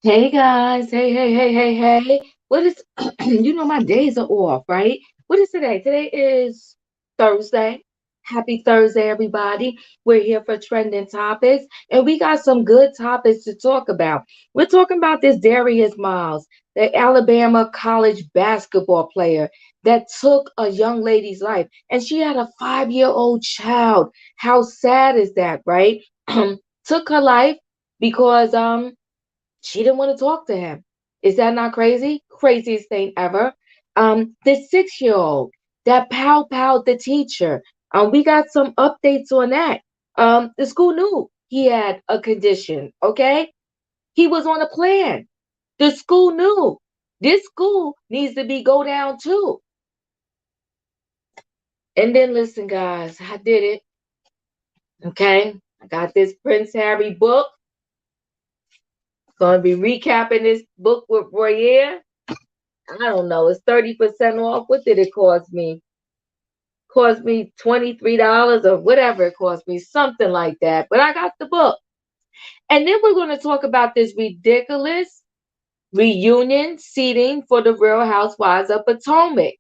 Hey guys, hey. What is, my days are off, right? What is today? Today is Thursday. Happy Thursday, everybody. We're here for trending topics, and we got some good topics to talk about. We're talking about this Darius Miles, the Alabama college basketball player that took a young lady's life, and she had a 5-year-old child. How sad is that, right? Took her life because she didn't want to talk to him. Is that not crazy? Craziest thing ever. The 6-year-old that powed the teacher. We got some updates on that. The school knew he had a condition. Okay, he was on a plan. The school knew. This school needs to be go down too. And then listen, guys, I did it. Okay, I got this Prince Harry book. Gonna be recapping this book with Royer. I don't know. It's 30% off. What did it cost me? Cost me $23 or whatever it cost me, something like that. But I got the book. And then we're going to talk about this ridiculous reunion seating for the Real Housewives of Potomac.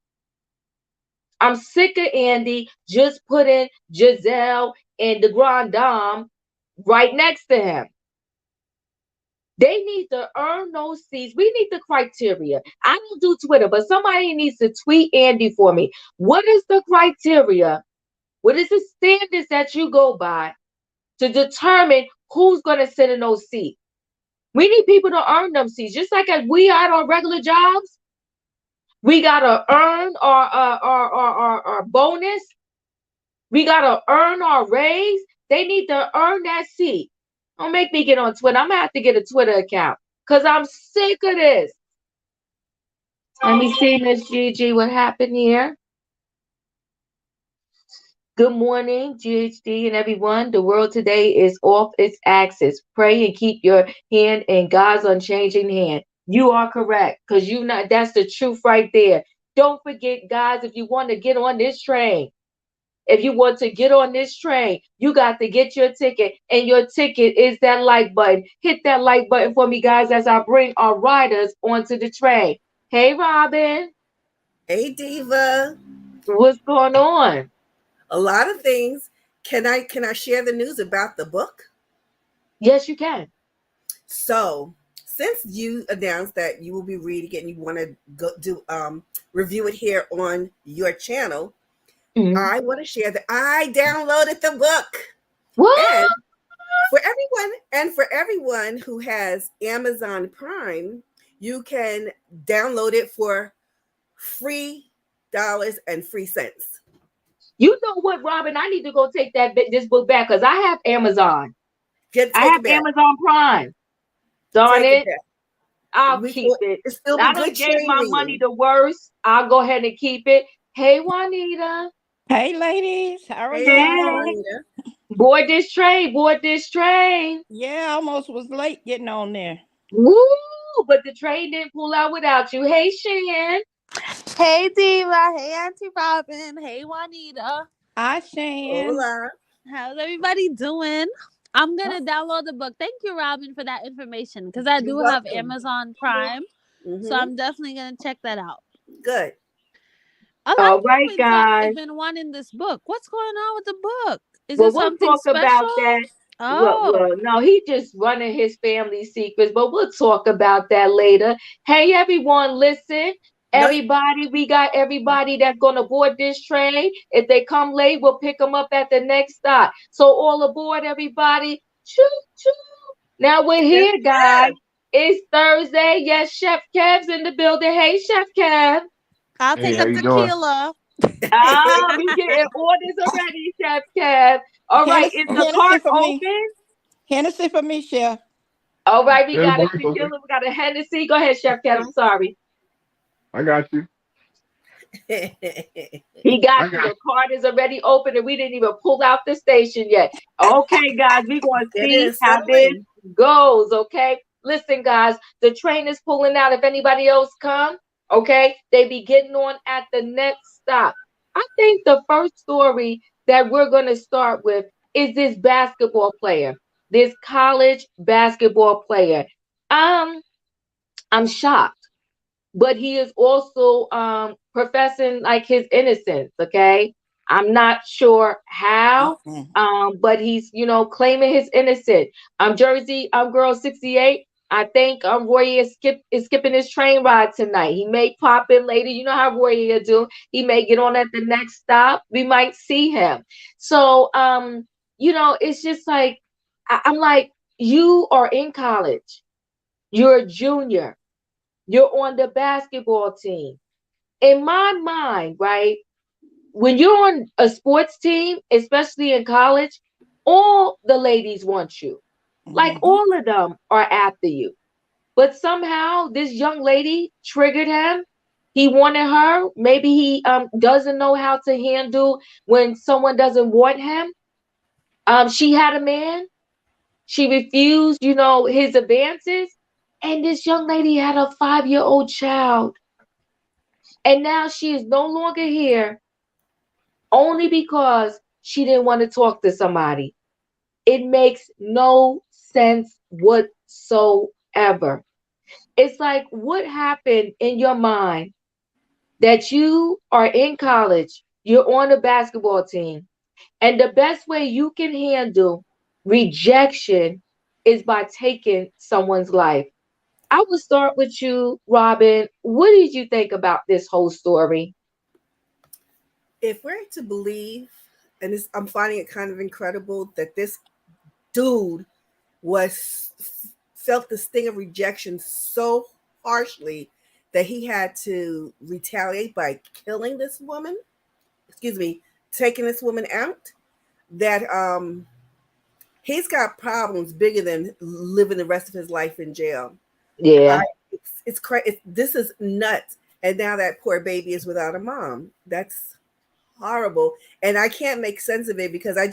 I'm sick of Andy just putting Giselle and the Grand Dame right next to him. They need to earn those seats. We need the criteria. I don't do Twitter, but somebody needs to tweet Andy for me. What is the criteria? What is the standards that you go by to determine who's going to sit in those seats? We need people to earn them seats. Just like as we are at our regular jobs, we got to earn our bonus. We got to earn our raise. They need to earn that seat. Don't make me get on Twitter. I'm going to have to get a Twitter account because I'm sick of this. Let me see, Miss Gigi, what happened here. Good morning, GHD and everyone. The world today is off its axis. Pray and keep your hand in God's unchanging hand. You are correct because that's the truth right there. Don't forget, guys, if you want to get on this train, you got to get your ticket, and your ticket is that like button. Hit that like button for me, guys, as I bring our riders onto the train. Hey, Robin. Hey, Diva. What's going on? A lot of things. Can I share the news about the book? Yes, you can. So, since you announced that you will be reading it and you want to go do review it here on your channel, I want to share that I downloaded the book. What? And for everyone who has Amazon Prime, you can download it for free dollars and free cents. You know what, Robin? I need to go take this book back because I have Amazon. I have Amazon Prime. Darn it. I'll keep it. I done gave my money the worst. I'll go ahead and keep it. Hey, Juanita. Hey, ladies. How are you? Board this train. Yeah, I almost was late getting on there. Woo! But the train didn't pull out without you. Hey, Shan. Hey, Diva. Hey, Auntie Robin. Hey, Juanita. Hi, Shan. Hola. How's everybody doing? I'm going to download the book. Thank you, Robin, for that information because I do have Amazon Prime. So I'm definitely going to check that out. Good. All right, guys. I've been wanting this book. What's going on with the book? Is we'll something talk special? About that. Oh. Well, no, he just running his family secrets, but we'll talk about that later. Hey, everyone, listen. Everybody, we got everybody that's going to board this train. If they come late, we'll pick them up at the next stop. So all aboard, everybody. Choo choo. Now we're here, guys. It's Thursday. Yes, Chef Kev's in the building. Hey, Chef Kev. I'll take a tequila. We getting orders already, Chef Kev. All right, is the cart open? Hennessy for me, Chef. All right, we got a tequila. We got a Hennessy. Go ahead, Chef Kev. I'm sorry. I got you. He got you. The card is already open and we didn't even pull out the station yet. Okay, guys, we're going to see how this goes, okay? Listen, guys, the train is pulling out. If anybody else come, okay, they be getting on at the next stop. I think the first story that we're going to start with is this basketball player, this college basketball player. I'm shocked. But he is also professing like his innocence, okay? I'm not sure how, but he's, claiming his innocence. Jersey, girl 68. I think Roy is skipping his train ride tonight. He may pop in later. You know how Roy do. He may get on at the next stop. We might see him. So, it's just like, I'm like, you are in college. You're a junior. You're on the basketball team. In my mind, right, when you're on a sports team, especially in college, all the ladies want you. Like all of them are after you. But somehow this young lady triggered him. He wanted her. Maybe he doesn't know how to handle when someone doesn't want him. She had a man. She refused, his advances. And this young lady had a 5-year-old child. And now she is no longer here only because she didn't want to talk to somebody. It makes no sense whatsoever. It's like, what happened in your mind that you are in college, you're on a basketball team, and the best way you can handle rejection is by taking someone's life? I will start with you, Robin. What did you think about this whole story? If we're to believe, and I'm finding it kind of incredible that this dude felt the sting of rejection so harshly that he had to retaliate by killing this woman. Taking this woman out. That he's got problems bigger than living the rest of his life in jail. Yeah, it's crazy. This is nuts. And now that poor baby is without a mom. That's horrible. And I can't make sense of it because I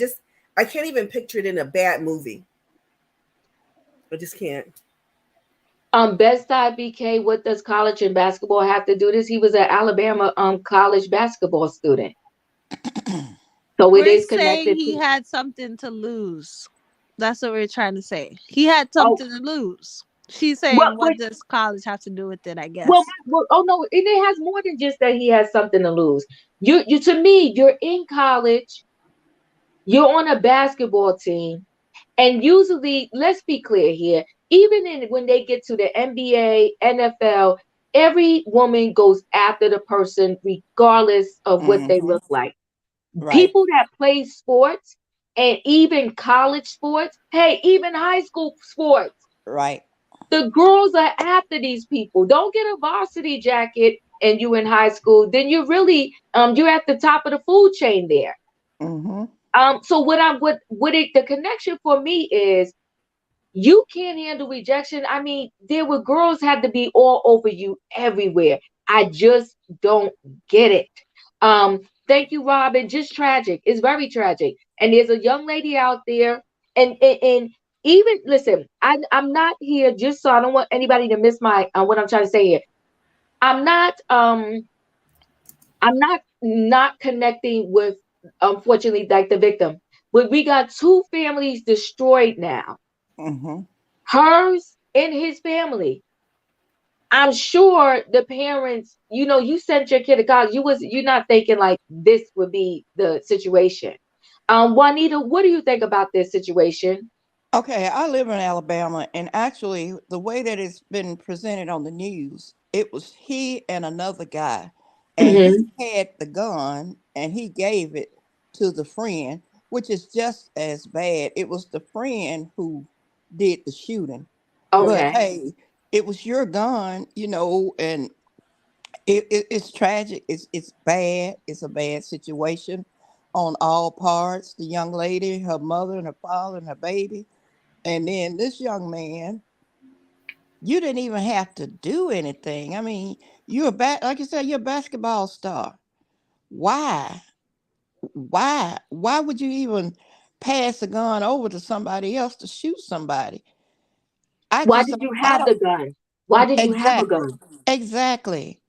can't even picture it in a bad movie. I just can't. Best side BK, what does college and basketball have to do this? He was an Alabama college basketball student. So we're it is connected. He had something to lose. That's what we're trying to say. He had something to lose. She's saying, what does college have to do with it, I guess? Well, no, it has more than just that he has something to lose. You to me, you're in college, you're on a basketball team, and usually, let's be clear here, even when they get to the NBA, NFL, every woman goes after the person regardless of what they look like. Right. People that play sports and even college sports, hey, even high school sports. Right. The girls are after these people. Don't get a varsity jacket and you in high school, then you're really you're at the top of the food chain there. So the connection for me is you can't handle rejection. I mean, there were girls had to be all over you everywhere. I just don't get it. Thank you, Robin. Just tragic. It's very tragic. And there's a young lady out there, and even listen, I'm not here just so I don't want anybody to miss my what I'm trying to say here. I'm not connecting with, unfortunately, like the victim. But we got 2 families destroyed now. Hers and his family. I'm sure the parents, you sent your kid to college. You're not thinking like this would be the situation. Juanita, what do you think about this situation? Okay, I live in Alabama, and actually, the way that it's been presented on the news, it was he and another guy, and Mm-hmm. he had the gun and he gave it to the friend, which is just as bad. It was the friend who did the shooting, but Okay. hey, it was your gun, and it's tragic. It's bad. It's a bad situation on all parts. The young lady, her mother, and her father, and her baby, and then this young man. You didn't even have to do anything. I mean, like you said, you're a basketball star. Why? Why would you even pass a gun over to somebody else to shoot somebody? I Why just did don't. you I have the don't. gun? Why did you have a Exactly. gun? Exactly.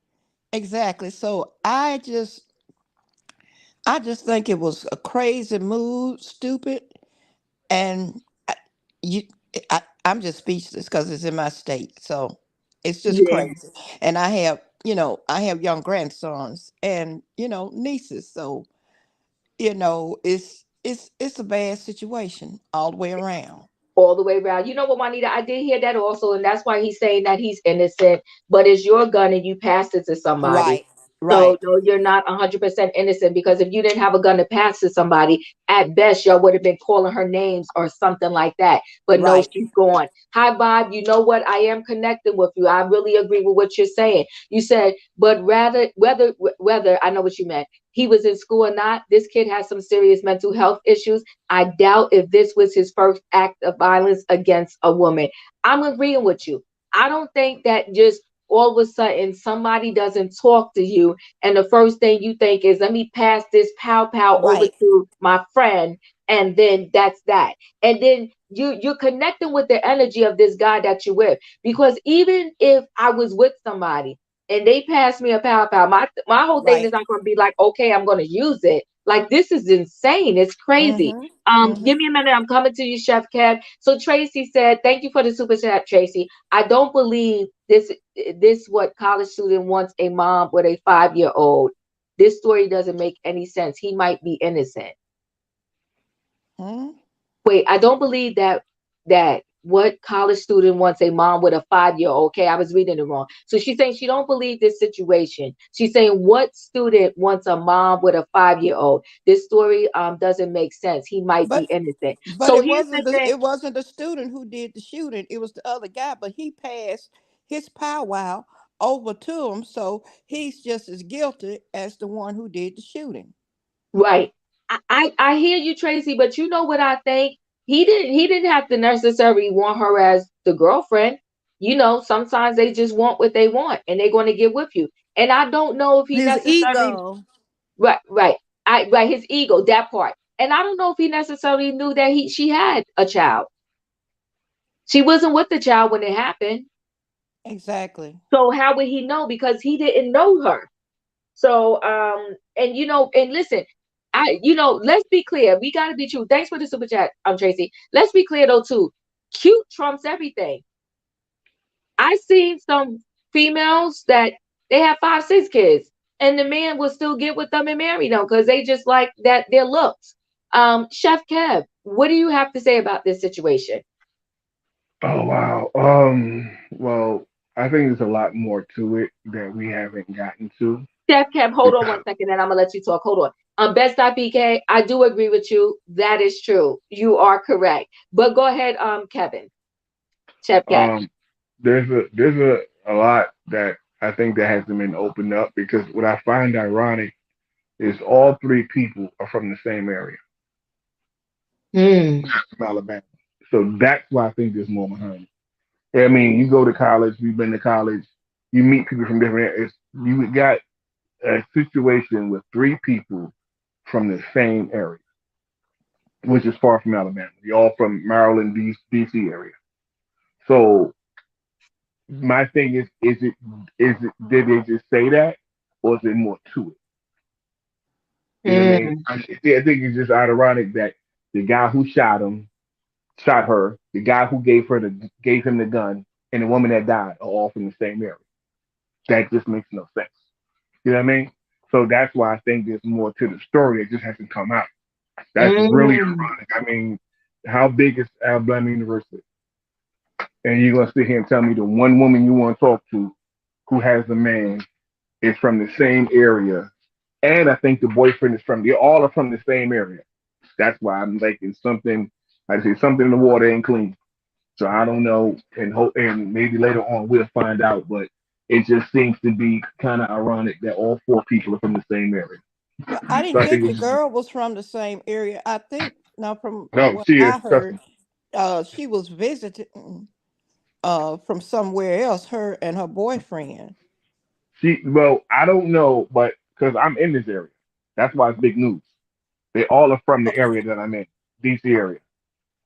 Exactly. So I just think it was a crazy move, stupid, and you I'm just speechless because it's in my state, so it's just Yeah. crazy. And I have young grandsons and nieces, so it's a bad situation all the way around. All the way around. You know what, Juanita? I did hear that also, and that's why he's saying that he's innocent, but it's your gun and you passed it to somebody. Right, So right, no, you're not 100% innocent, because if you didn't have a gun to pass to somebody, at best y'all would have been calling her names or something like that. But no, right, she's gone. Hi, Bob. You know what? I am connected with you. I really agree with what you're saying. You said, but rather whether I know what you meant. He was in school or not, this kid has some serious mental health issues. I doubt if this was his first act of violence against a woman. I'm agreeing with you. I don't think that just all of a sudden somebody doesn't talk to you and the first thing you think is, let me pass this pow over right, to my friend, and then that's that. And then you're connecting with the energy of this guy that you're with. Because even if I was with somebody and they pass me a pow, my whole thing is right. not going to be like, okay, I'm going to use it. Like, this is insane. It's crazy. Mm-hmm. Give Mm-hmm. me a minute. I'm coming to you, Chef Kev. So Tracy said, thank you for the super chat, Tracy. I don't believe this what college student wants a mom with a 5-year-old. This story doesn't make any sense. He might be innocent. Mm-hmm. Wait, I don't believe that what college student wants a mom with a 5-year-old. Okay, I was reading it wrong. So she's saying she don't believe this situation. She's saying, what student wants a mom with a 5-year-old? This story doesn't make sense. He might be But innocent. but So it here's wasn't the the thing. it wasn't the student who did the shooting. It was the other guy, but he passed his powwow over to him, so he's just as guilty as the one who did the shooting. Right. I hear you, Tracy, but you know what I think? He didn't have to necessarily want her as the girlfriend. Sometimes they just want what they want and they're going to get with you. And I don't know if he His necessarily ego. right. Right, his ego, that part. And I don't know if he necessarily knew that she had a child. She wasn't with the child when it happened. Exactly. So how would he know? Because he didn't know her. So, and and listen, let's be clear. We gotta be true. Thanks for the super chat, Tracy. Let's be clear though too. Cute trumps everything. I seen some females that they have 5, 6 kids, and the man will still get with them and marry them because they just like that their looks. Chef Kev, what do you have to say about this situation? Oh wow. Well, I think there's a lot more to it that we haven't gotten to Chef Kev, hold on because 1 second, and I'm gonna let you talk. Hold on. Best.pk, I do agree with you. That is true. You are correct. But go ahead, Kevin. Chef Kev. um there's a lot that I think that hasn't been opened up because what I find ironic is all three people are from the same area, Mm, from Alabama. So that's why I think there's more behind it. I mean, you go to college, we've been to college, you meet people from different areas. You got a situation with three people from the same area, which is far from Alabama. You're all from Maryland, DC area. So my thing is it did they just say that, or is there more to it? You know what I mean? mm, I think it's just ironic that the guy who shot her, the guy who gave him the gun, and the woman that died are all from the same area. That just makes no sense. You know what I mean? So that's why I think there's more to the story that just hasn't come out. That's really mm. ironic. I mean, how big is Alabama University? And you're gonna sit here and tell me the one woman you want to talk to who has the man is from the same area, and I think the boyfriend is from. They all are from the same area. That's why I'm thinking something. I say something in the water ain't clean. So I don't know, and hope, and maybe later on we'll find out. But it just seems to be kind of ironic that all four people are from the same area. Well, I So didn't I think think the it's just, girl was from the same area. I think now from no, what she is. I Trust heard, me. she was visiting from somewhere else, her and her boyfriend. Well, I don't know, but because I'm in this area, that's why it's big news. They all are from the Oh, area that I'm in, DC area.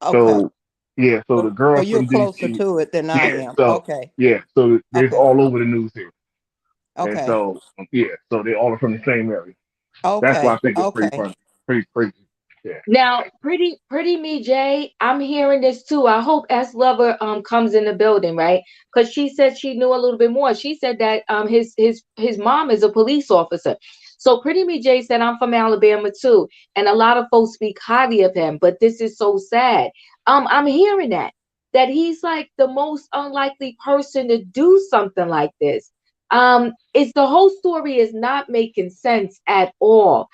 okay. So yeah, so the So girl you're from closer DC, to it than I yeah, am. so Okay. yeah, so there's Okay. all over the news here, and Okay. so yeah, so they all are from the same area. That's why I Okay. think it's pretty Okay. funny, pretty crazy. Yeah. Now, pretty me, Jay. I'm hearing this too. I hope S Lover comes in the building, right? Because she said she knew a little bit more. She said that his mom is a police officer. So pretty me, Jay said I'm from Alabama too, and a lot of folks speak highly of him. But this is so sad. I'm hearing that he's like the most unlikely person to do something like this. It's the whole story is not making sense at all.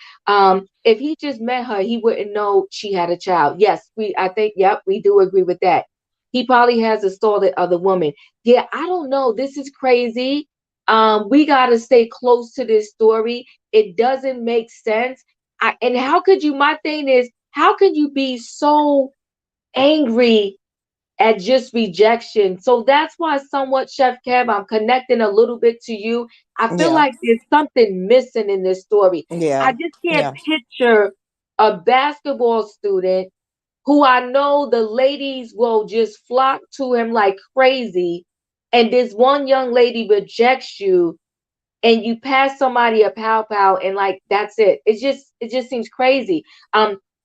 If he just met her, he wouldn't know she had a child. Yes, I think, yep, we do agree with that. He probably has assaulted other women. Yeah, I don't know. This is crazy. We gotta stay close to this story. It doesn't make sense. And how could you? My thing is, how can you be so angry at just rejection? So that's why somewhat, Chef Kev, I'm connecting a little bit to you. I feel Yeah. like there's something missing in this story. I Yeah. just can't Yeah. picture a basketball student who I know the ladies will just flock to him like crazy, and this one young lady rejects you, and you pass somebody a pow and like that's it. It just seems crazy.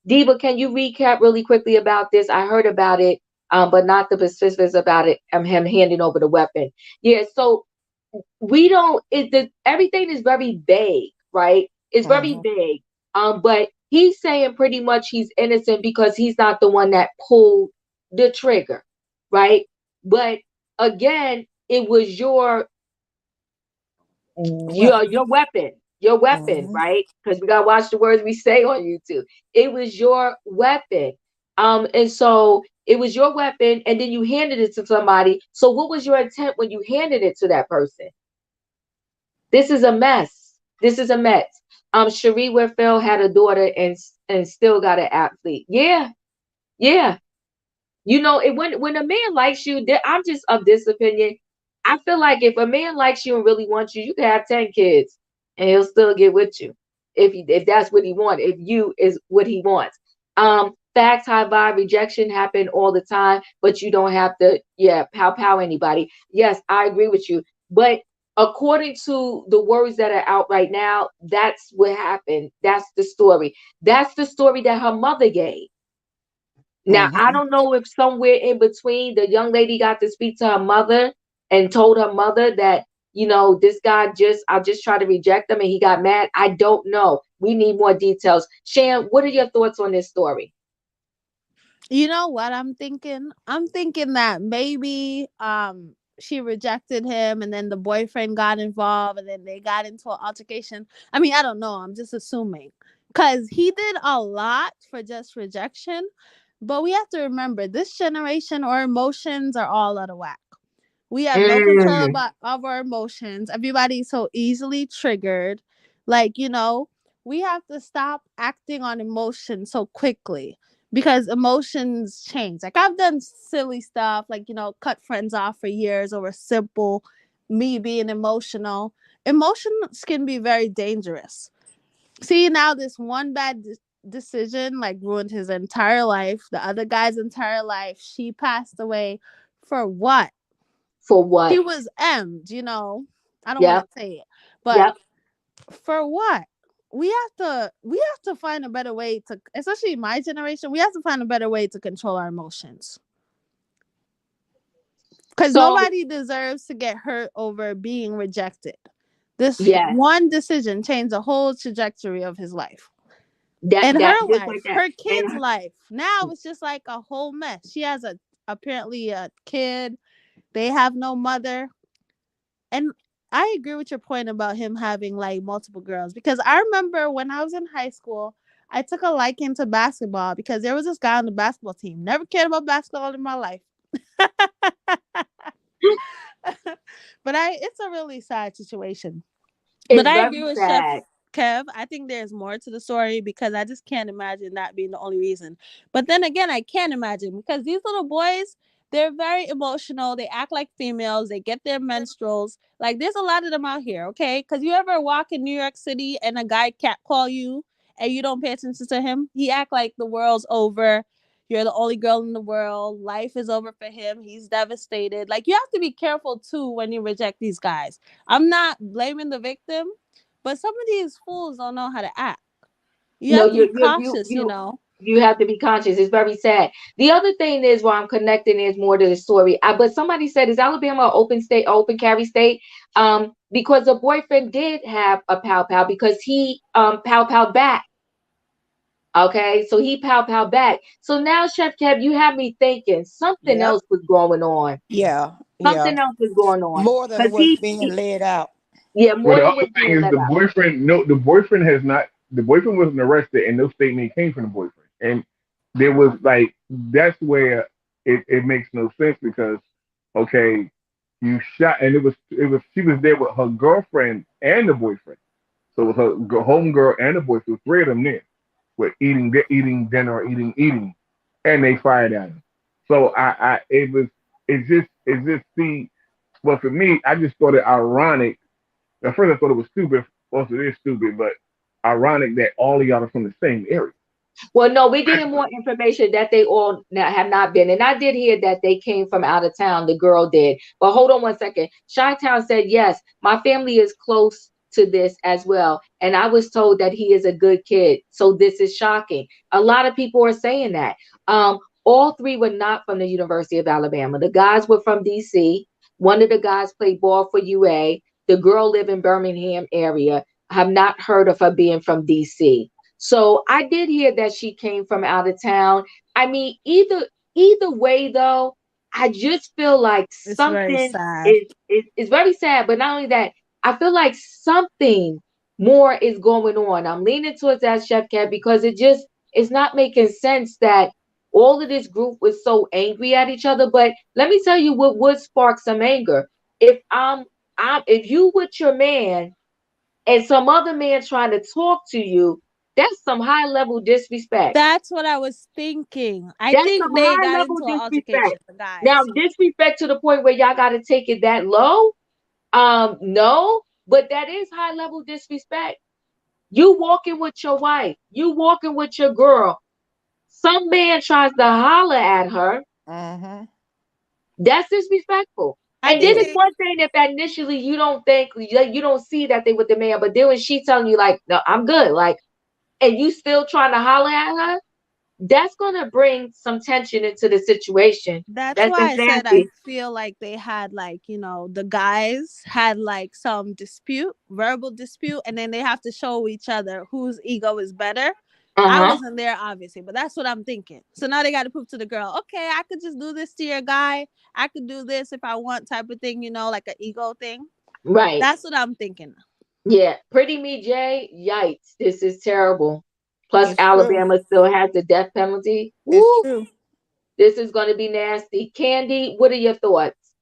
Diva, can you recap really quickly about this? I heard about it, but not the specifics about it. Him handing over the weapon. Yeah, so we don't everything is very vague, right? It's very Hmm. vague. But he's saying pretty much he's innocent because he's not the one that pulled the trigger, right? But again, it was Weapon. your weapon, Hmm. right? Because we gotta watch the words we say on YouTube. It was your weapon. And so it was your weapon, and then you handed it to somebody. So what was your intent when you handed it to that person? This is a mess. This is a mess. Cherie Whitfield had a daughter and still got an athlete. Yeah, yeah. You know, when a man likes you, I'm just of this opinion. I feel like if a man likes you and really wants you, you can have 10 kids and he'll still get with you if that's what he wants. If you is what he wants. Facts, high vibe, rejection happen all the time, but you don't have to, yeah, pow anybody. Yes, I agree with you, but according to the words that are out right now, that's what happened. That's the story. That's the story that her mother gave. Now, I Hmm. don't know if somewhere in between the young lady got to speak to her mother and told her mother that, this guy I just tried to reject him and he got mad. I don't know. We need more details. Shan, what are your thoughts on this story? You know what I'm thinking? I'm thinking that maybe she rejected him and then the boyfriend got involved and then they got into an altercation. I mean, I don't know. I'm just assuming. Cuz he did a lot for just rejection, but we have to remember this generation, our emotions are all out of whack. We have no control Mm, about of our emotions. Everybody's so easily triggered. Like, we have to stop acting on emotion so quickly because emotions change. Like I've done silly stuff, like, cut friends off for years over simple me being emotional. Emotions can be very dangerous. See, now this one bad decision like ruined his entire life, the other guy's entire life. She passed away for what? for She what? was M'd, I don't want to Yep, say it, but yep. for what? We have to find a better way to, especially my generation. We have to find a better way to control our emotions because So, nobody deserves to get hurt over being rejected. This yes, one decision changed the whole trajectory of his life that, and that, her just life, like that. her kid's And life. Now it's just like a whole mess. She has apparently a kid. They have no mother. And I agree with your point about him having like multiple girls, because I remember when I was in high school, I took a liking to basketball because there was this guy on the basketball team. Never cared about basketball in my life. But it's a really sad situation. But It's I very agree with Chef sad. Kev. I think there's more to the story because I just can't imagine that being the only reason. But then again, I can't imagine because these little boys, they're very emotional. They act like females. They get their menstruals. Like there's a lot of them out here, okay? Because you ever walk in New York City and a guy cat call you and you don't pay attention to him? He act like the world's over. You're the only girl in the world. Life is over for him. He's devastated. Like you have to be careful too when you reject these guys. I'm not blaming the victim, but some of these fools don't know how to act. You No, have to be you cautious, you you have to be conscious. It's very sad. The other thing is why I'm connecting is more to the story. But somebody said, is Alabama an open state, open carry state? Because the boyfriend did have a pow because he pow back. Okay, so he pow back. So now, Chef Kev, you have me thinking something Yep. else was going on. Yeah, yeah. Something else was going on More than because what's being laid out. yeah, Well, more the than other was thing being is let out. the boyfriend has not, the boyfriend wasn't arrested, and no statement came from the boyfriend. And there was like, that's where it makes no sense because, okay, you shot, and she was there with her girlfriend and the boyfriend. So it was her home girl and the boyfriend, three of them there, were eating dinner, eating, and they fired at him. So it just see, well, for me, I just thought it ironic. At first, I thought it was stupid. Also, it is stupid, but ironic that all of y'all are from the same area. Well, no, we're getting more information that they all have not been. And I did hear that they came from out of town. The girl did. But hold on one second. Chi-Town said, yes, my family is close to this as well. And I was told that he is a good kid. So this is shocking. A lot of people are saying that. All three were not from the University of Alabama. The guys were from DC. One of the guys played ball for UA. The girl lived in Birmingham area. I have not heard of her being from DC. So I did hear that she came from out of town. I mean, either way though, I just feel like It's very something sad. is very sad. But not only that, I feel like something more is going on. I'm leaning towards that, Chef Cat, because it's not making sense that all of this group was so angry at each other. But let me tell you what would spark some anger. If if you with your man and some other man trying to talk to you, that's some high level disrespect. That's what I was thinking. I That's some think they high got level into an disrespect. altercation, the Now, guys. disrespect to the point where y'all got to take it that low, no, but that is high level disrespect. You walking with your wife, you walking with your girl. Some man tries to holler at her. Mm-hmm. That's disrespectful. I And then think Yeah. it's they one thing if initially you don't think you don't see that they with the man, but then when she telling you like, no, I'm good, like, and you still trying to holler at her, that's gonna bring some tension into the situation. that's That's why I said I nasty. feel like they had like, the guys had like some dispute, verbal dispute, and then they have to show each other whose ego is better. I Uh-huh. wasn't there obviously, but that's what I'm thinking. So now they got to prove to the girl, okay, I could just do this to your guy. I could do this if I want, type of thing, like an ego thing. Right. That's what I'm thinking. Yeah. Pretty me, Jay. Yikes. This is terrible. Plus, It's true. Alabama still has the death penalty. It's Woo. true. This is gonna be nasty. Candy, what are your thoughts?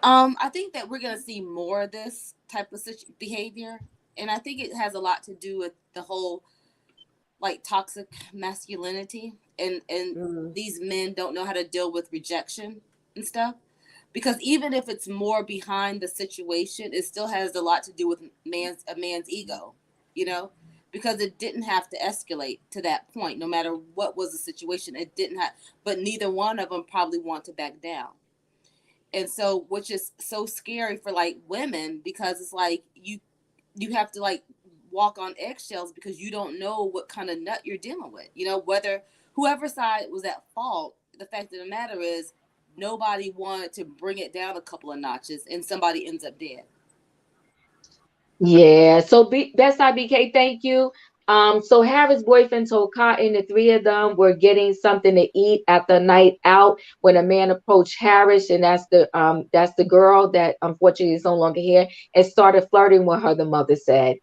I think that we're gonna see more of this type of behavior, and I think it has a lot to do with the whole like toxic masculinity, and Mm. these men don't know how to deal with rejection and stuff. Because even if it's more behind the situation, it still has a lot to do with a man's ego, you know, because it didn't have to escalate to that point. No matter what was the situation, it didn't have. But neither one of them probably want to back down. And so, which is so scary for like women, because it's like you have to like walk on eggshells because you don't know what kind of nut you're dealing with. Whether whoever side was at fault, the fact of the matter is nobody wanted to bring it down a couple of notches and somebody ends up dead. Yeah. So Best IBK, thank you. So Harris' boyfriend told Cotton the three of them were getting something to eat at the night out when a man approached Harris, and that's the girl that unfortunately is no longer here, and started flirting with her, the mother said.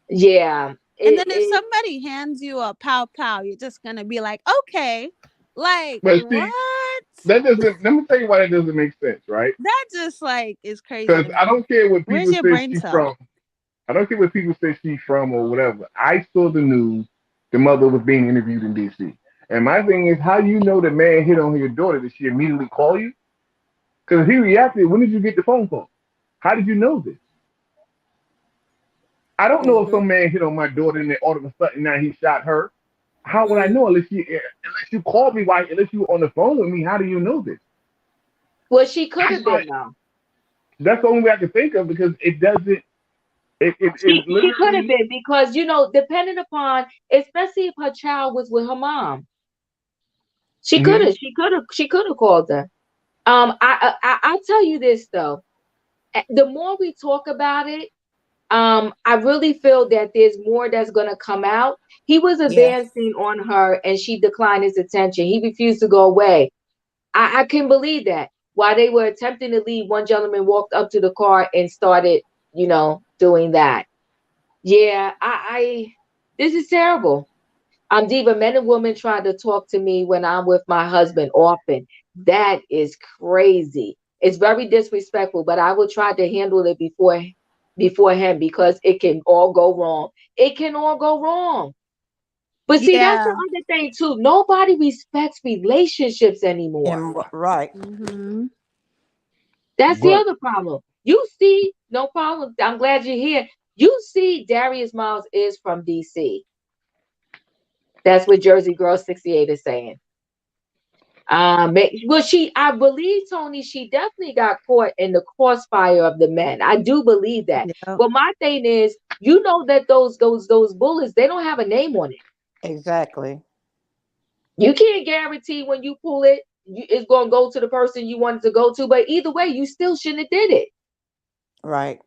Yeah. And then if somebody hands you a pow pow, you're just gonna be like, okay, like But see, what? that doesn't. Let me tell you why that doesn't make sense, right? That just like is crazy Because to I me. don't care what Where's people your say brain she's cell? from. I don't care what people say she's from or whatever. I saw the news. The mother was being interviewed in D.C. And my thing is, how do you know the man hit on your daughter? Did she immediately call you? Because he reacted. When did you get the phone call? How did you know this? I don't know if Mm-hmm. some man hit on my daughter and then all of a sudden now he shot her. How would I Mm. know unless you called me, why, unless you were on the phone with me? How do you know this? Well, she could That's have why. been though. That's the only way I can think of because it doesn't. It She could have literally. been because depending upon, especially if her child was with her mom, she could Hmm. have. She could have called her. I'll tell you this though. The more we talk about it, I really feel that there's more that's gonna come out. He was Yeah. advancing on her, and she declined his attention. He refused to go away. I can believe that. While they were attempting to leave, one gentleman walked up to the car and started, doing that. Yeah, this is terrible. Diva, men and women try to talk to me when I'm with my husband often. That is crazy. It's very disrespectful, but I will try to handle it before him because it can all go wrong. It can all go wrong. But see, that's the Yeah. other thing too. Nobody respects relationships anymore. And right. Mm-hmm. That's the But other problem. You see, no problem. I'm glad you're here. You see, Darius Miles is from DC. That's what Jersey Girl 68 is saying. Well, I believe, Tony, she definitely got caught in the crossfire of the men. I do believe that. Yep. But my thing is, you know that those bullets, they don't have a name on it. Exactly. You can't guarantee when you pull it, it's going to go to the person you wanted to go to. But either way, you still shouldn't have did it. Right.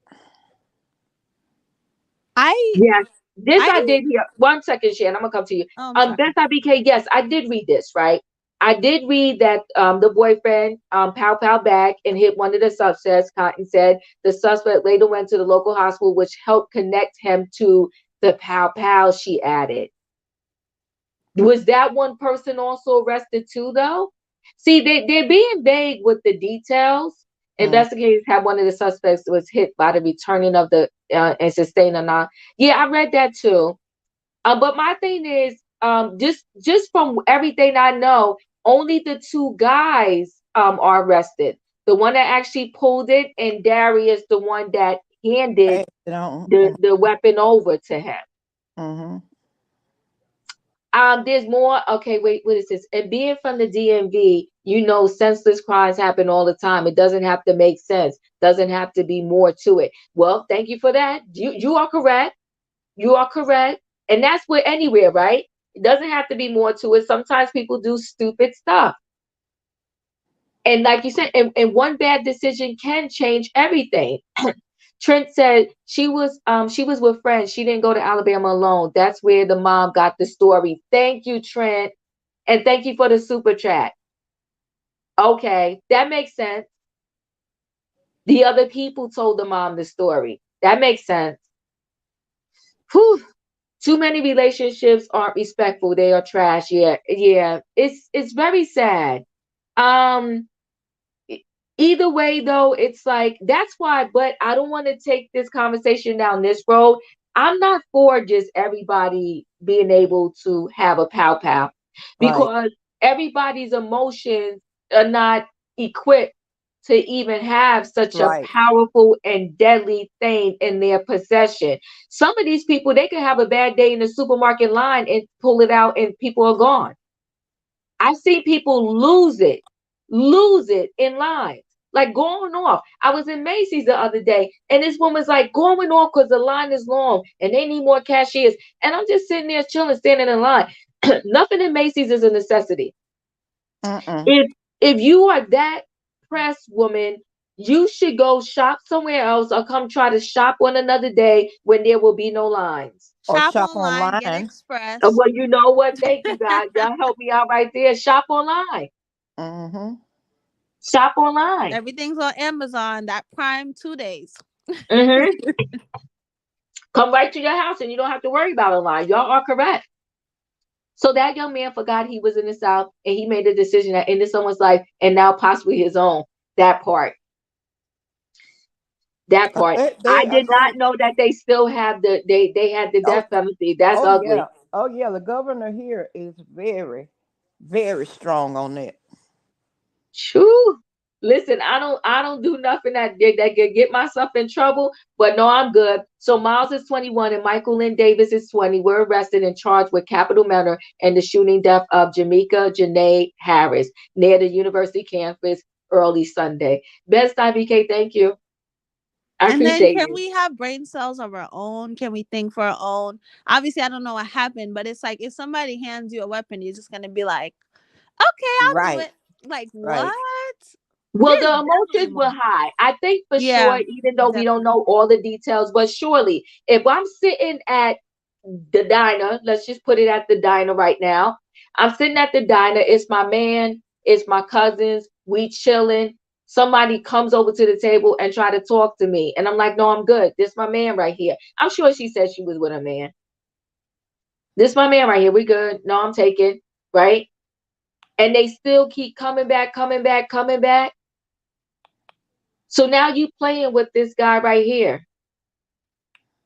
I Yes, this I I did hear. 1 second, Shan. I'm gonna come to you. oh, I'm sorry. Best IBK. Yes, I did read this. Right, I did read that the boyfriend pow back and hit one of the suspects. Cotton said the suspect later went to the local hospital, which helped connect him to the pow. She added, was that one person also arrested too, though? See, they're being vague with the details. Mm. Investigators have one of the suspects was hit by the returning of the and sustained a non. Yeah, I read that too. But my thing is, just from everything I know, only the two guys are arrested. The one that actually pulled it, and Darius, the one that handed Pass it on. the weapon over to him. Mm-hmm. There's more. Okay, wait, what is this? And being from the DMV, senseless crimes happen all the time. It doesn't have to make sense. Doesn't have to be more to it. Well, thank you for that. You are correct. You are correct. And that's where anywhere, right? It doesn't have to be more to it. Sometimes people do stupid stuff. And like you said, and one bad decision can change everything. Trent said she was with friends. She didn't go to Alabama alone. That's where the mom got the story. Thank you, Trent. And thank you for the super chat. Okay, that makes sense. The other people told the mom the story. That makes sense. Whew. Too many relationships aren't respectful. They are trash. Yeah, yeah. It's very sad. Um, Either way though, it's like that's why, but I don't want to take this conversation down this road. I'm not for just everybody being able to have a pow Right. because everybody's emotions are not equipped to even have such a Right. powerful and deadly thing in their possession. Some of these people, they can have a bad day in the supermarket line and pull it out and people are gone. I've seen people lose it in lines, like going off. I was in Macy's the other day, and this woman's like going off because the line is long and they need more cashiers. And I'm just sitting there chilling, standing in line. Nothing in Macy's is a necessity. Mm-mm. If you are that pressed woman, you should go shop somewhere else or come try to shop on another day when there will be no lines. or Shop shop online, get online. express. Well, you know what? Thank you, guys. Y'all help me out right there. Shop online. Mm-hmm. Shop online. Everything's on Amazon. That Prime 2 days. Hmm. Come right to your house and you don't have to worry about online. Y'all are correct. So that young man forgot he was in the South and he made a decision that ended someone's life and now possibly his own. That part. That part. I I did mean, not know that they still have they had the oh, death penalty. That's oh yeah, ugly. oh yeah. The governor here is very, very strong on that. Shoo. Listen, I don't do nothing that could get myself in trouble, but no, I'm good. So Miles is 21 and Michael Lynn Davis is 20. We're arrested and charged with capital murder and the shooting death of Jamaica Janae Harris near the university campus early Sunday. Best time, BK, thank you. I And then appreciate can you. we have brain cells of our own? Can we think for our own? Obviously, I don't know what happened, but it's like if somebody hands you a weapon, you're just gonna be like, okay, I'll do Right, it. Like right. what? Well, There's the definitely emotions were more. high. I think for Yeah, sure, even though we don't definitely. know all the details, but surely if I'm sitting at the diner, let's just put it at the diner right now. I'm sitting at the diner. It's my man, it's my cousins, we chilling. Somebody comes over to the table and try to talk to me. And I'm like, no, I'm good. This my man right here. I'm sure she said she was with a man. This my man right here. We good. No, I'm taking, right? And they still keep coming back, coming back, coming back. So now you playing with this guy right here.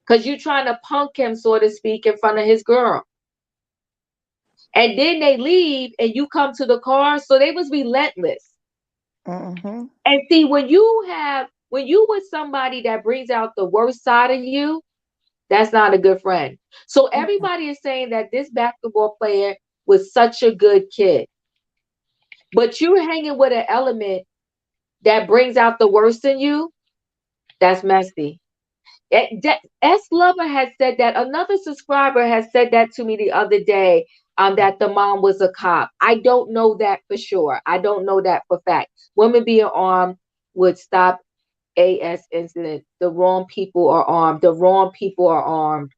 Because you trying to punk him, so to speak, in front of his girl. And then they leave and you come to the car. So they was relentless. Mm-hmm. And see, when you with somebody that brings out the worst side of you, that's not a good friend. So everybody is saying that this basketball player was such a good kid. But you're hanging with an element that brings out the worst in you, that's messy. S Lover has said that. Another subscriber has said that to me the other day. That the mom was a cop. I don't know that for sure. I don't know that for fact. Women being armed would stop AS incident. The wrong people are armed. The wrong people are armed.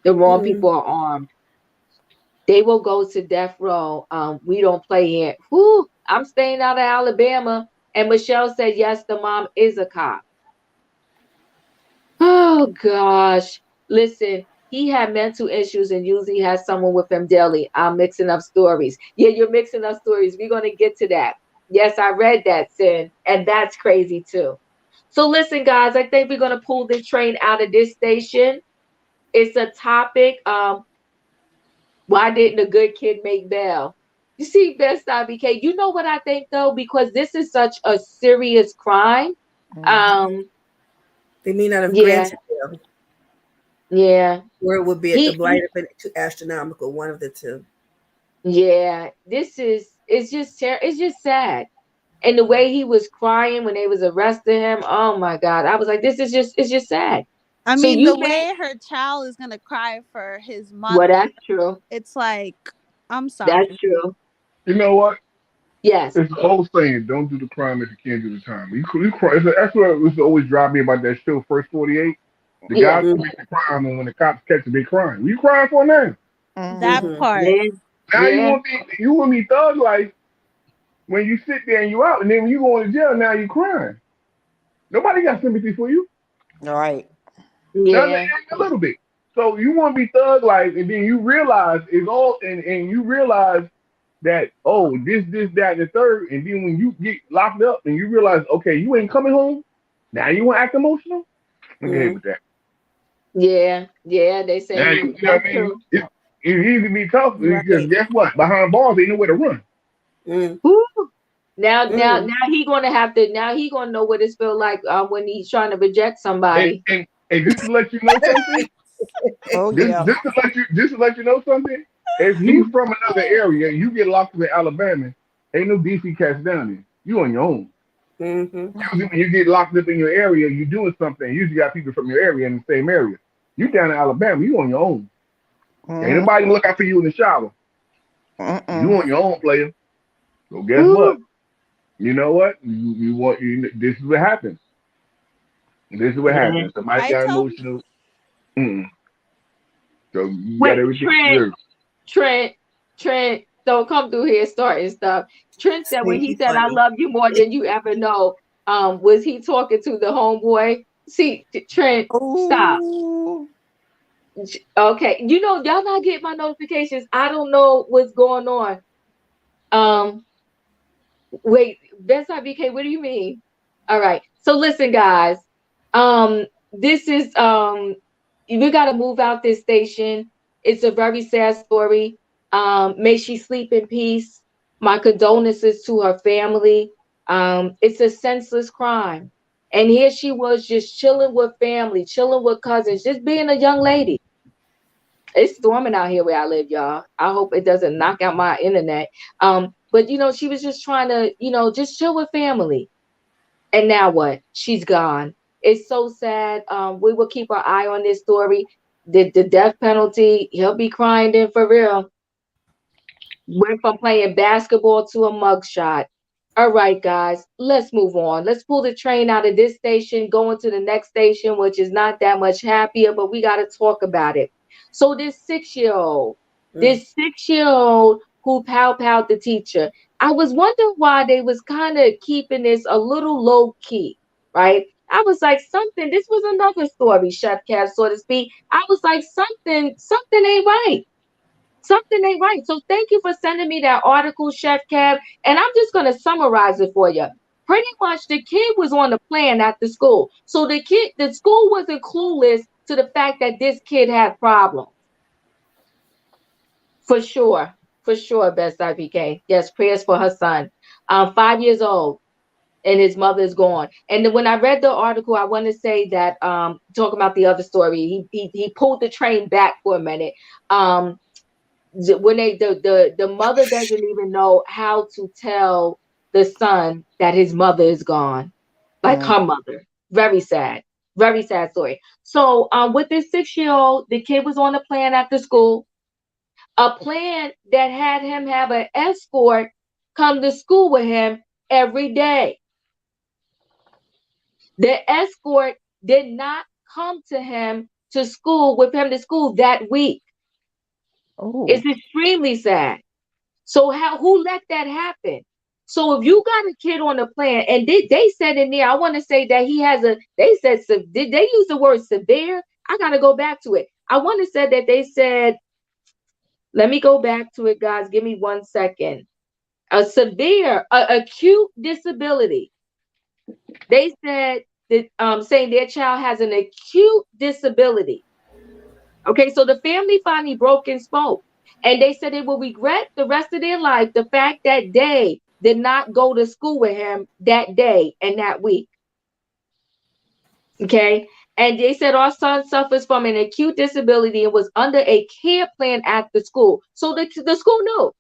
The wrong Mm. people are armed. They will go to death row. We don't play here. Whoo! I'm staying out of Alabama. And Michelle said yes. The mom is a cop. Oh gosh. Listen, he had mental issues and usually has someone with him daily. I'm mixing up stories. Yeah, you're mixing up stories. We're going to get to that. Yes, I read that, Sin. And that's crazy too. So listen, guys, I think we're going to pull this train out of this station. It's a topic. Why didn't a good kid make bail? You see, Best IBK, you know what I think though? Because this is such a serious crime. Mm-hmm. Um, They may not have yeah, granted him, yeah. or it would be at the He blight have been too astronomical, one of the two. Yeah, this is it's just sad. And the way he was crying when they was arresting him, oh my God. I was like, this is just it's just sad. I So mean, you the made way her child is gonna cry for his well, mother, that's true. it's like, I'm That's sorry. true. You know what? Yes. It's the old saying, don't do the crime if you can't do the time. You cry. That's what used to always drive me about that show, First 48. The Yeah. guys Mm-hmm. commit the crime, and when the cops catch them, they crying. What you crying for now? That Mm-hmm. part. Yeah. Now Yeah. you want me thug like when you sit there and you out, and then when you go into jail, now you crying. Nobody got sympathy for you. Right. Not Yeah. a little bit. So you want to be thug like, and then you realize it's all, and you realize that this, that, and the third, and then when you get locked up and you realize, okay, you ain't coming home. Now you want to act emotional? Look ahead Mm-hmm. with that. Yeah. Yeah. They Now saying you know what that's I mean? true. It's easy to be tough because Right. guess what? Behind bars, ain't nowhere to run. Mm-hmm. Woo. Now, now, Mm-hmm. now he gonna have to. Now he gonna know what it feel like when he's trying to reject And, somebody. and and just to let you know something, Oh this yeah. just to let you know something. If he's from another area, you get locked up in Alabama. Ain't no DC cats down there. You on your own. Mm-hmm. Usually when you get locked up in your area, you doing something. You usually got people from your area in the same area. You down in Alabama, you on your own. Ain't Mm-hmm. nobody look out for you in the shower. You Mm-mm. on your own, player. So guess what? Woo. You know what? You want you. This is what happens. This is what Yeah. happens. Somebody I got tell emotional. Mm-mm. So you got Wait, everything Trent, reserved. Trent, Trent, don't come through here starting stuff. Trent said when he Sneaky said, "I funny. love you more than you ever know," was he talking to the homeboy? See, Trent, stop. Oh, Okay, y'all not getting my notifications. I don't know what's going on. Um, Wait, that's not BK. What do you mean? All right. So listen, guys. This is we gotta move out this station. It's a very sad story. May she sleep in peace. My condolences to her family. It's a senseless crime. And here she was just chilling with family, chilling with cousins, just being a young lady. It's storming out here where I live, y'all. I hope it doesn't knock out my internet. But she was just trying to, just chill with family. And now what? She's gone. It's so sad. We will keep our eye on this story. The death penalty, he'll be crying then for real. Went from playing basketball to a mugshot. All right, guys, let's move on. Let's pull the train out of this station, going to the next station, which is not that much happier, but we got to talk about it. So this 6-year-old, Mm. this 6-year-old who powed the teacher, I was wondering why they was kind of keeping this a little low key, right? I was like, this was another story, Chef Cat, so to speak. I was like, something ain't right. Something ain't right. So thank you for sending me that article, Chef Cab. And I'm just going to summarize it for you. Pretty much the kid was on the plan at the school. So the school wasn't clueless to the fact that this kid had problems. For sure. For sure, Best IPK. Yes, prayers for her son. 5 years old and his mother is gone. And then when I read the article, I want to say that talking about the other story, he pulled the train back for a minute. When the mother doesn't even know how to tell the son that his mother is gone, like her mother. Very sad story. So with this 6-year-old, the kid was on a plan after school, a plan that had him have an escort come to school with him every day. The escort did not come to him to school with him to school that week. It's extremely sad. So who let that happen? So if you got a kid on the plan, and they said in there, I want to say that he has they said, did they use the word severe? I got to go back to it. I want to say that they said, let me go back to it, guys. Give me 1 second. A severe, acute disability. They said that saying their child has an acute disability. Okay, so the family finally broke and spoke. And they said they will regret the rest of their life the fact that they did not go to school with him that day and that week. Okay. And they said our son suffers from an acute disability and was under a care plan at the school. So the school knew.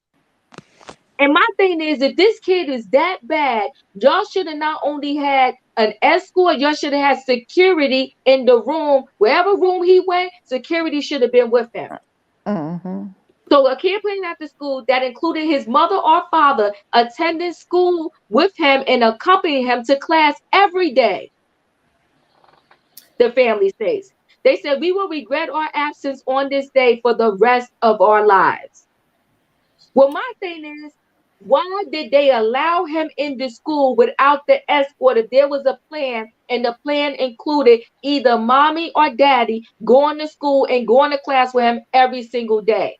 And my thing is, if this kid is that bad, y'all should have not only had an escort, y'all should have had security in the room. Wherever room he went, security should have been with him. Mm-hmm. So a care plan at the school that included his mother or father attending school with him and accompanying him to class every day. The family states. They said, we will regret our absence on this day for the rest of our lives. Well, my thing is, why did they allow him into school without the escort if there was a plan and the plan included either mommy or daddy going to school and going to class with him every single day?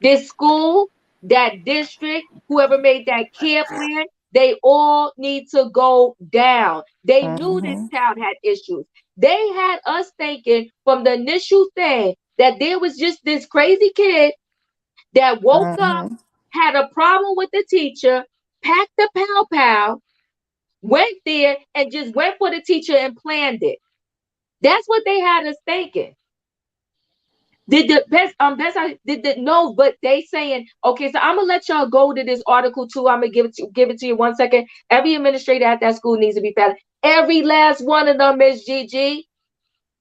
This school, that district, whoever made that care plan, they all need to go down. They knew this Mm-hmm. child had issues. They had us thinking from the initial thing that there was just this crazy kid that woke up, Mm-hmm. had a problem with the teacher, packed the pow, went there and just went for the teacher and planned it. That's what they had us thinking. Did the best did the no, but they saying, okay, so I'm gonna let y'all go to this article too. I'm gonna give it to you 1 second. Every administrator at that school needs to be fed. Every last one of them, Miss Gigi.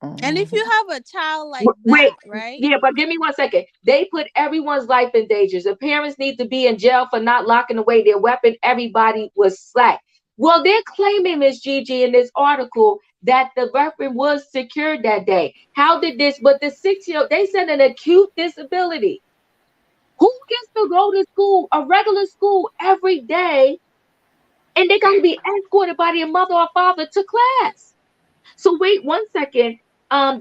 And if you have a child like Wait, that, right? yeah, but give me 1 second. They put everyone's life in danger. The parents need to be in jail for not locking away their weapon. Everybody was slack. Well, they're claiming, Miss Gigi, in this article that the referee was secured that day. How did this? But the 6-year-old, they said an acute disability. Who gets to go to school, a regular school, every day, and they got to be escorted by their mother or father to class? So wait 1 second.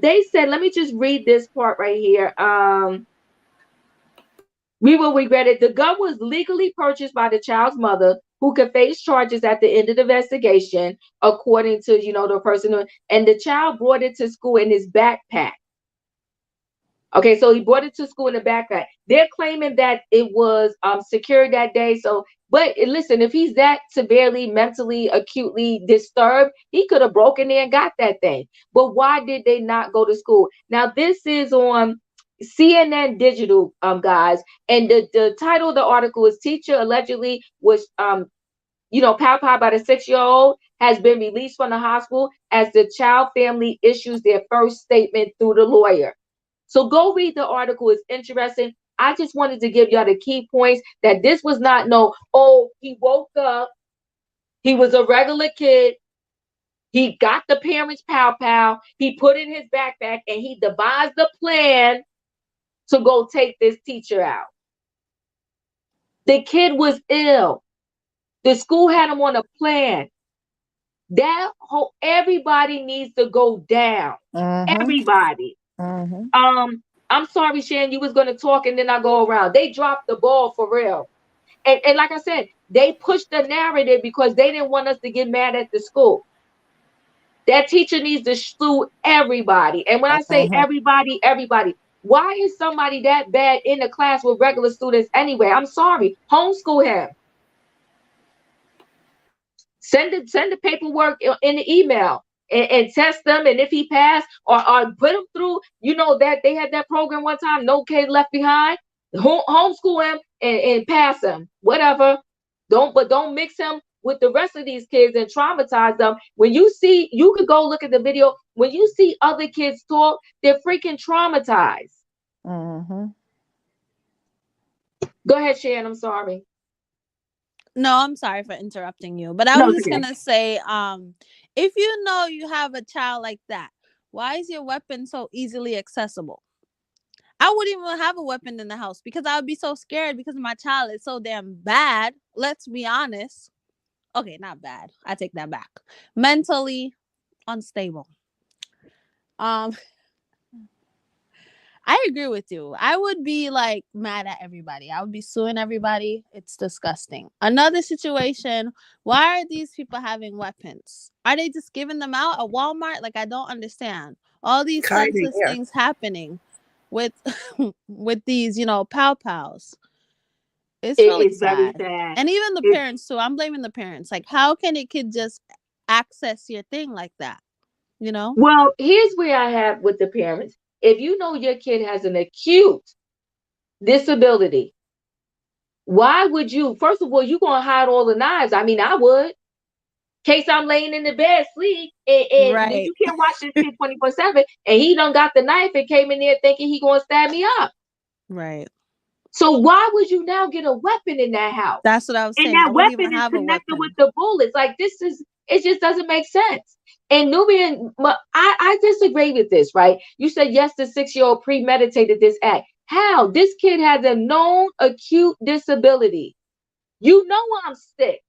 They said, let me just read this part right here. We will regret it. The gun was legally purchased by the child's mother, who could face charges at the end of the investigation, according to the person. And the child brought it to school in his backpack. Okay, so he brought it to school in a backpack. They're claiming that it was secured that day. So, but listen, if he's that severely mentally acutely disturbed, he could have broken in and got that thing. But why did they not go to school? Now, this is on CNN Digital, guys, and the title of the article is "Teacher allegedly was powed by the 6-year-old has been released from the hospital as the child family issues their first statement through the lawyer." So go read the article. It's interesting. I just wanted to give y'all the key points that this was not he woke up, he was a regular kid, he got the parents' pow, he put in his backpack, and he devised a plan to go take this teacher out. The kid was ill. The school had him on a plan. Everybody needs to go down. Everybody. I'm sorry, Shan, you was gonna talk and then I go around. They dropped the ball for real. And like I said, they pushed the narrative because they didn't want us to get mad at the school. That teacher needs to sue everybody. And when I say everybody, why is somebody that bad in the class with regular students anyway? I'm sorry. Homeschool him. Send the paperwork in the email and test them. And if he passed or put him through, that they had that program one time, no kid left behind. Homeschool him and pass him, whatever. Don't mix him with the rest of these kids and traumatize them. When you could go look at the video. When you see other kids talk, they're freaking traumatized. Go ahead, Shan. I'm sorry. No, I'm sorry for interrupting you, but I was just gonna say, if you have a child like that, why is your weapon so easily accessible? I wouldn't even have a weapon in the house because I would be so scared because my child is so damn bad. Let's be honest. Okay, not bad. I take that back. Mentally unstable. I agree with you. I would be mad at everybody. I would be suing everybody. It's disgusting. Another situation, why are these people having weapons? Are they just giving them out at Walmart? I don't understand. All these senseless things happening with these, pows. It's really sad. Very sad. And even the parents too. I'm blaming the parents. How can a kid just access your thing like that? Well, here's where I have with the parents. If you know your kid has an acute disability, why would you? First of all, you're going to hide all the knives. I mean, I would. In case I'm laying in the bed, sleep, and right. You can't watch this kid 24/7, and he done got the knife and came in there thinking he going to stab me up. Right. So why would you now get a weapon in that house? That's what I was saying. And that weapon is connected with the bullets. It just doesn't make sense. And Nubian, I disagree with this, right? You said, yes, the 6-year-old premeditated this act. How? This kid has a known acute disability. You know I'm sick.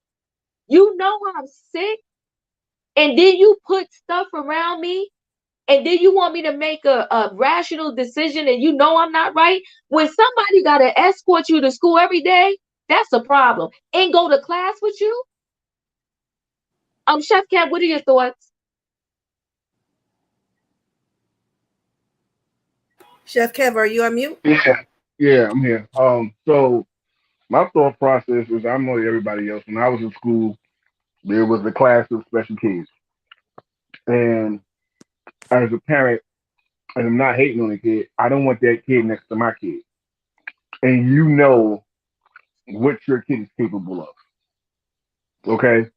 And then you put stuff around me. And then you want me to make a rational decision and I'm not right? When somebody got to escort you to school every day, that's a problem. And go to class with you? Chef Cat, what are your thoughts? Chef Kev, are you on mute? Yeah, I'm here. So my thought process is I'm like everybody else. When I was in school, there was a class of special kids. And as a parent, and I'm not hating on the kid, I don't want that kid next to my kid. And you know what your kid is capable of. Okay?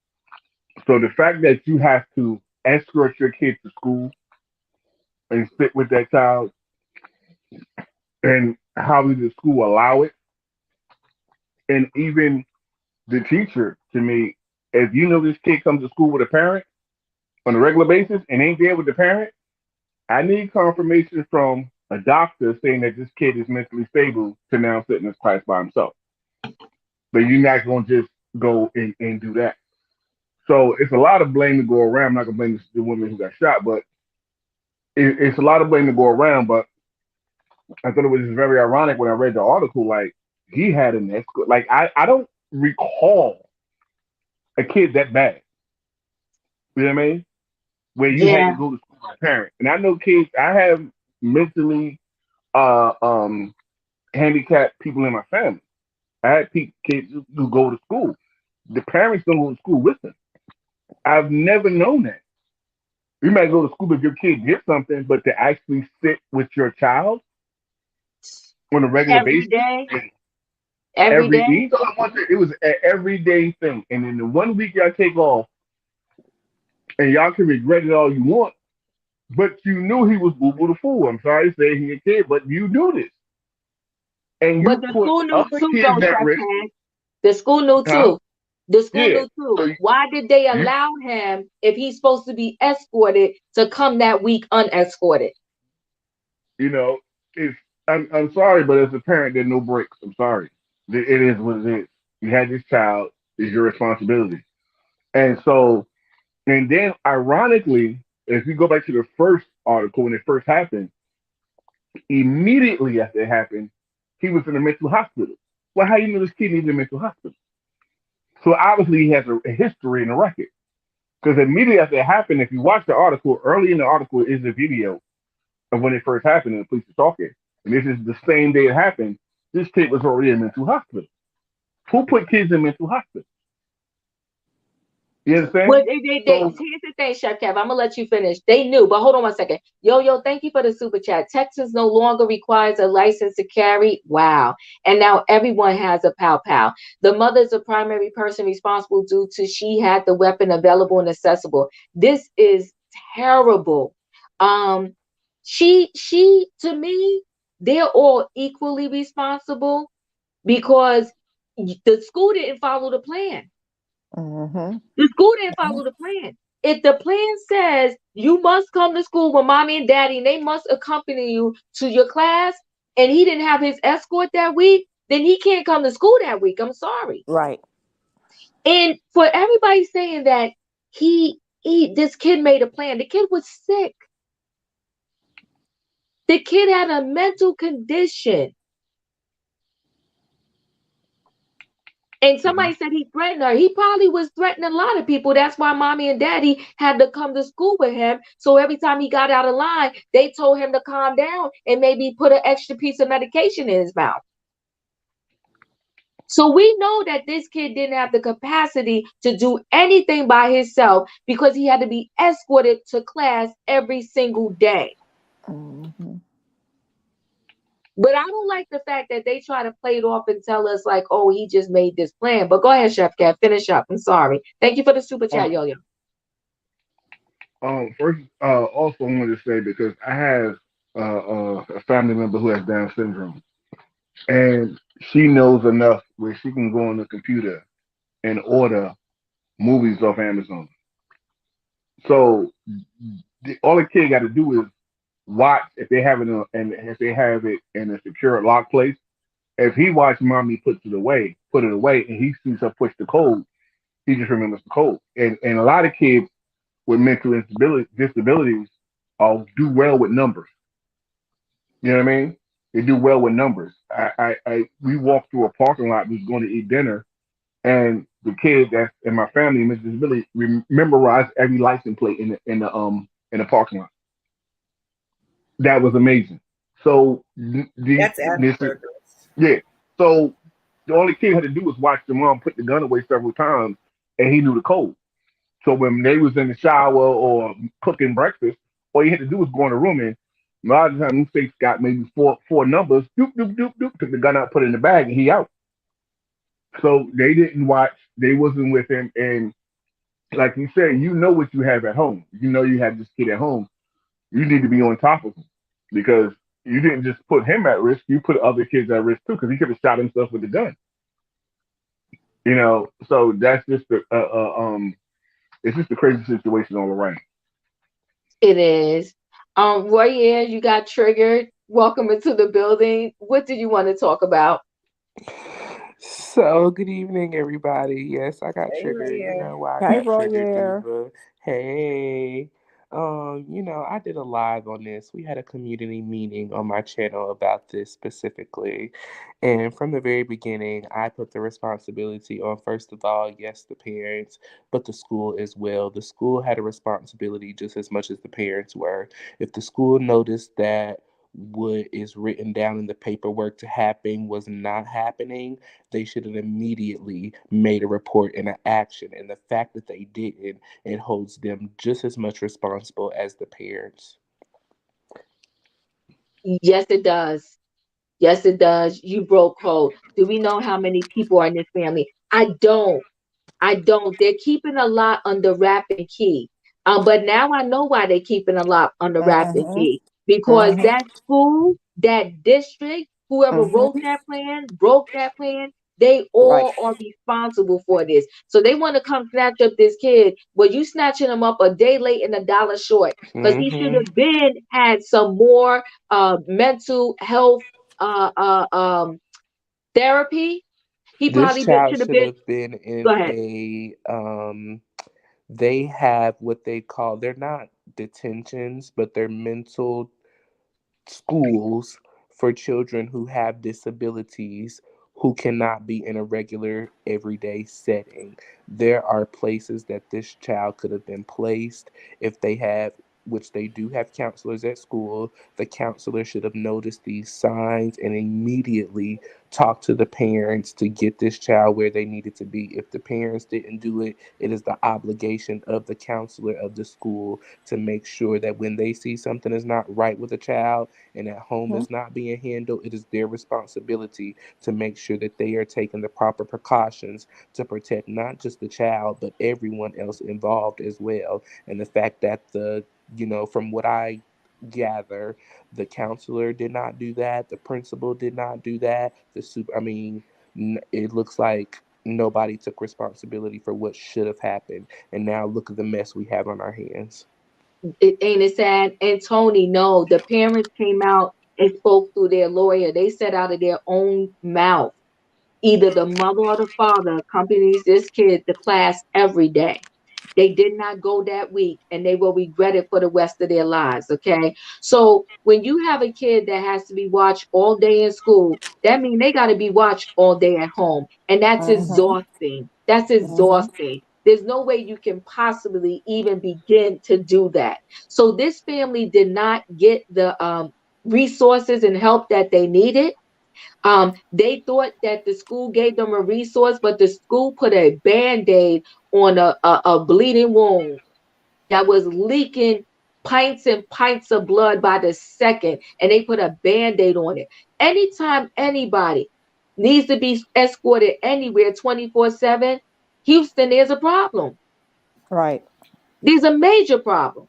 So the fact that you have to escort your kid to school and sit with that child, and how does the school allow it? And even the teacher, to me, if you know this kid comes to school with a parent, on a regular basis and ain't there with the parent, I need confirmation from a doctor saying that this kid is mentally stable to now sit in his class by himself. But you're not going to just go and do that. So it's a lot of blame to go around. I'm not going to blame the woman who got shot, but it's a lot of blame to go around. But I thought it was just very ironic when I read the article. Like, he had an escort. Like, I don't recall a kid that bad. You know what I mean? Where you had to Yeah. go to school with a parent. And I know kids, I have mentally uh um handicapped people in my family. I had kids who go to school. The parents don't go to school with them. I've never known that. You might go to school if your kid did something, but to actually sit with your child on a regular Every basis, day. Every day. it was an everyday thing. And in the 1 week y'all take off, and y'all can regret it all you want, but you knew he was boo boo the fool. I'm sorry to say he a kid, but you knew this. And But you the put school knew other too, kids though, at Chef risk, Ted. The school knew huh? too. The school Yeah. knew too. So Why did they you allow him, if he's supposed to be escorted, to come that week unescorted? you know, it's I'm sorry, but as a parent, there's no breaks. I'm sorry. It is what it is. You had this child, it's your responsibility. And so, and then ironically, if you go back to the first article when it first happened, immediately after it happened, he was in a mental hospital. Well, how you know this kid needs a mental hospital? So obviously he has a history and a record. Because immediately after it happened, if you watch the article, early in the article is a video of when it first happened and the police are talking. And this is the same day it happened. This kid was already in mental hospital. Who put kids in mental hospital? You Well, understand? here's So the thing, Chef Kev. I'm gonna let you finish. They knew, but hold on 1 second. Yo, thank you for the super chat. Texas no longer requires a license to carry. Wow. And now everyone has a pow. The mother is the primary person responsible due to she had the weapon available and accessible. This is terrible. Um, she to me, they're all equally responsible because the school didn't follow the plan. Mm-hmm. The school didn't follow the plan. If the plan says you must come to school with mommy and daddy and they must accompany you to your class, and he didn't have his escort that week, then he can't come to school that week. I'm sorry. Right. And for everybody saying that this kid made a plan, the kid was sick. The kid had a mental condition. And somebody mhm. said he threatened her. He probably was threatening a lot of people. That's why mommy and daddy had to come to school with him. So every time he got out of line, they told him to calm down and maybe put an extra piece of medication in his mouth. So we know that this kid didn't have the capacity to do anything by himself because he had to be escorted to class every single day. Mm-hmm. But I don't like the fact that they try to play it off and tell us like, oh, he just made this plan. But go ahead, Chef Cat, finish up. I'm sorry. Thank you for the super chat, Um, Yo-Yo. First, also I wanted to say because I have a family member who has Down syndrome, and she knows enough where she can go on the computer and order movies off Amazon. So all the kid got to do is watch if they have it and if they have it in a secure lock place. If he watched mommy put it away, and he sees her push the code, he just remembers the code. And a lot of kids with mental disabilities do well with numbers. You know what I mean? They do well with numbers. We walked through a parking lot. We was going to eat dinner, and the kid that's in my family, Mrs. Disability, memorized every license plate in the parking lot. That was amazing. So That's this is Asperger's. yeah. So the only kid had to do was watch the mom put the gun away several times, and he knew the code. So when they was in the shower or cooking breakfast, all you had to do was go in the room and a lot of the time, Face got maybe four numbers. Doop doop doop doop. Took the gun out, put it in the bag, and he out. So they didn't watch. They wasn't with him. And like you said, you know what you have at home. You know you have this kid at home. You need to be on top of him because you didn't just put him at risk. You put other kids at risk too because he could have shot himself with the gun. You know. So that's just it's just a crazy situation all around. It is. Roy, yeah, you got triggered. Welcome into the building. What did you want to talk about? So, good evening, everybody. Yes, I got Hey, triggered. You Rhea. know why I Hey, got triggered, Royer. Diva? Hey. I did a live on this. We had a community meeting on my channel about this specifically. And from the very beginning, I put the responsibility on, first of all, yes, the parents, but the school as well. The school had a responsibility just as much as the parents were. If the school noticed that what is written down in the paperwork to happen was not happening, they should have immediately made a report and an action. And the fact that they didn't, it holds them just as much responsible as the parents. Yes, it does. Yes, it does. You broke code. Do we know how many people are in this family? I don't. I don't. They're keeping a lot under wrap and key. But now I know why they're keeping a lot under wrap and Mm-hmm. key. Because Mm-hmm. that school, that district, whoever wrote Mm-hmm. that plan, broke that plan, they Right. all are responsible for this. So they want to come snatch up this kid. Well, you snatching him up a day late and a dollar short. Because he should Mm-hmm. have been had some more mental health uh, uh, um, therapy. He This probably been, child should have should been. have been Go in ahead. they have what they call, they're not detentions, but they're mental schools for children who have disabilities who cannot be in a regular everyday setting. There are places that this child could have been placed if they have, which they do have counselors at school. The counselor should have noticed these signs and immediately talked to the parents to get this child where they needed to be. If the parents didn't do it, it is the obligation of the counselor of the school to make sure that when they see something is not right with a child and at home Mm-hmm. is not being handled, it is their responsibility to make sure that they are taking the proper precautions to protect not just the child, but everyone else involved as well. And the fact that from what I gather, the counselor did not do that, the principal did not do that, it looks like nobody took responsibility for what should have happened. And now look at the mess we have on our hands. It ain't it sad? And Tony, no, the parents came out and spoke through their lawyer. They said out of their own mouth, either the mother or the father accompanies this kid to class every day. They did not go that week and they will regret it for the rest of their lives. Okay. So when you have a kid that has to be watched all day in school, that means they got to be watched all day at home. And that's Mm-hmm. exhausting. That's Mm-hmm. exhausting. There's no way you can possibly even begin to do that. So this family did not get the resources and help that they needed. They thought that the school gave them a resource, but the school put a band-aid on a bleeding wound that was leaking pints and pints of blood by the second, and they put a band-aid on it. Anytime anybody needs to be escorted anywhere 24/7, Houston, there's a problem. Right. There's a major problem.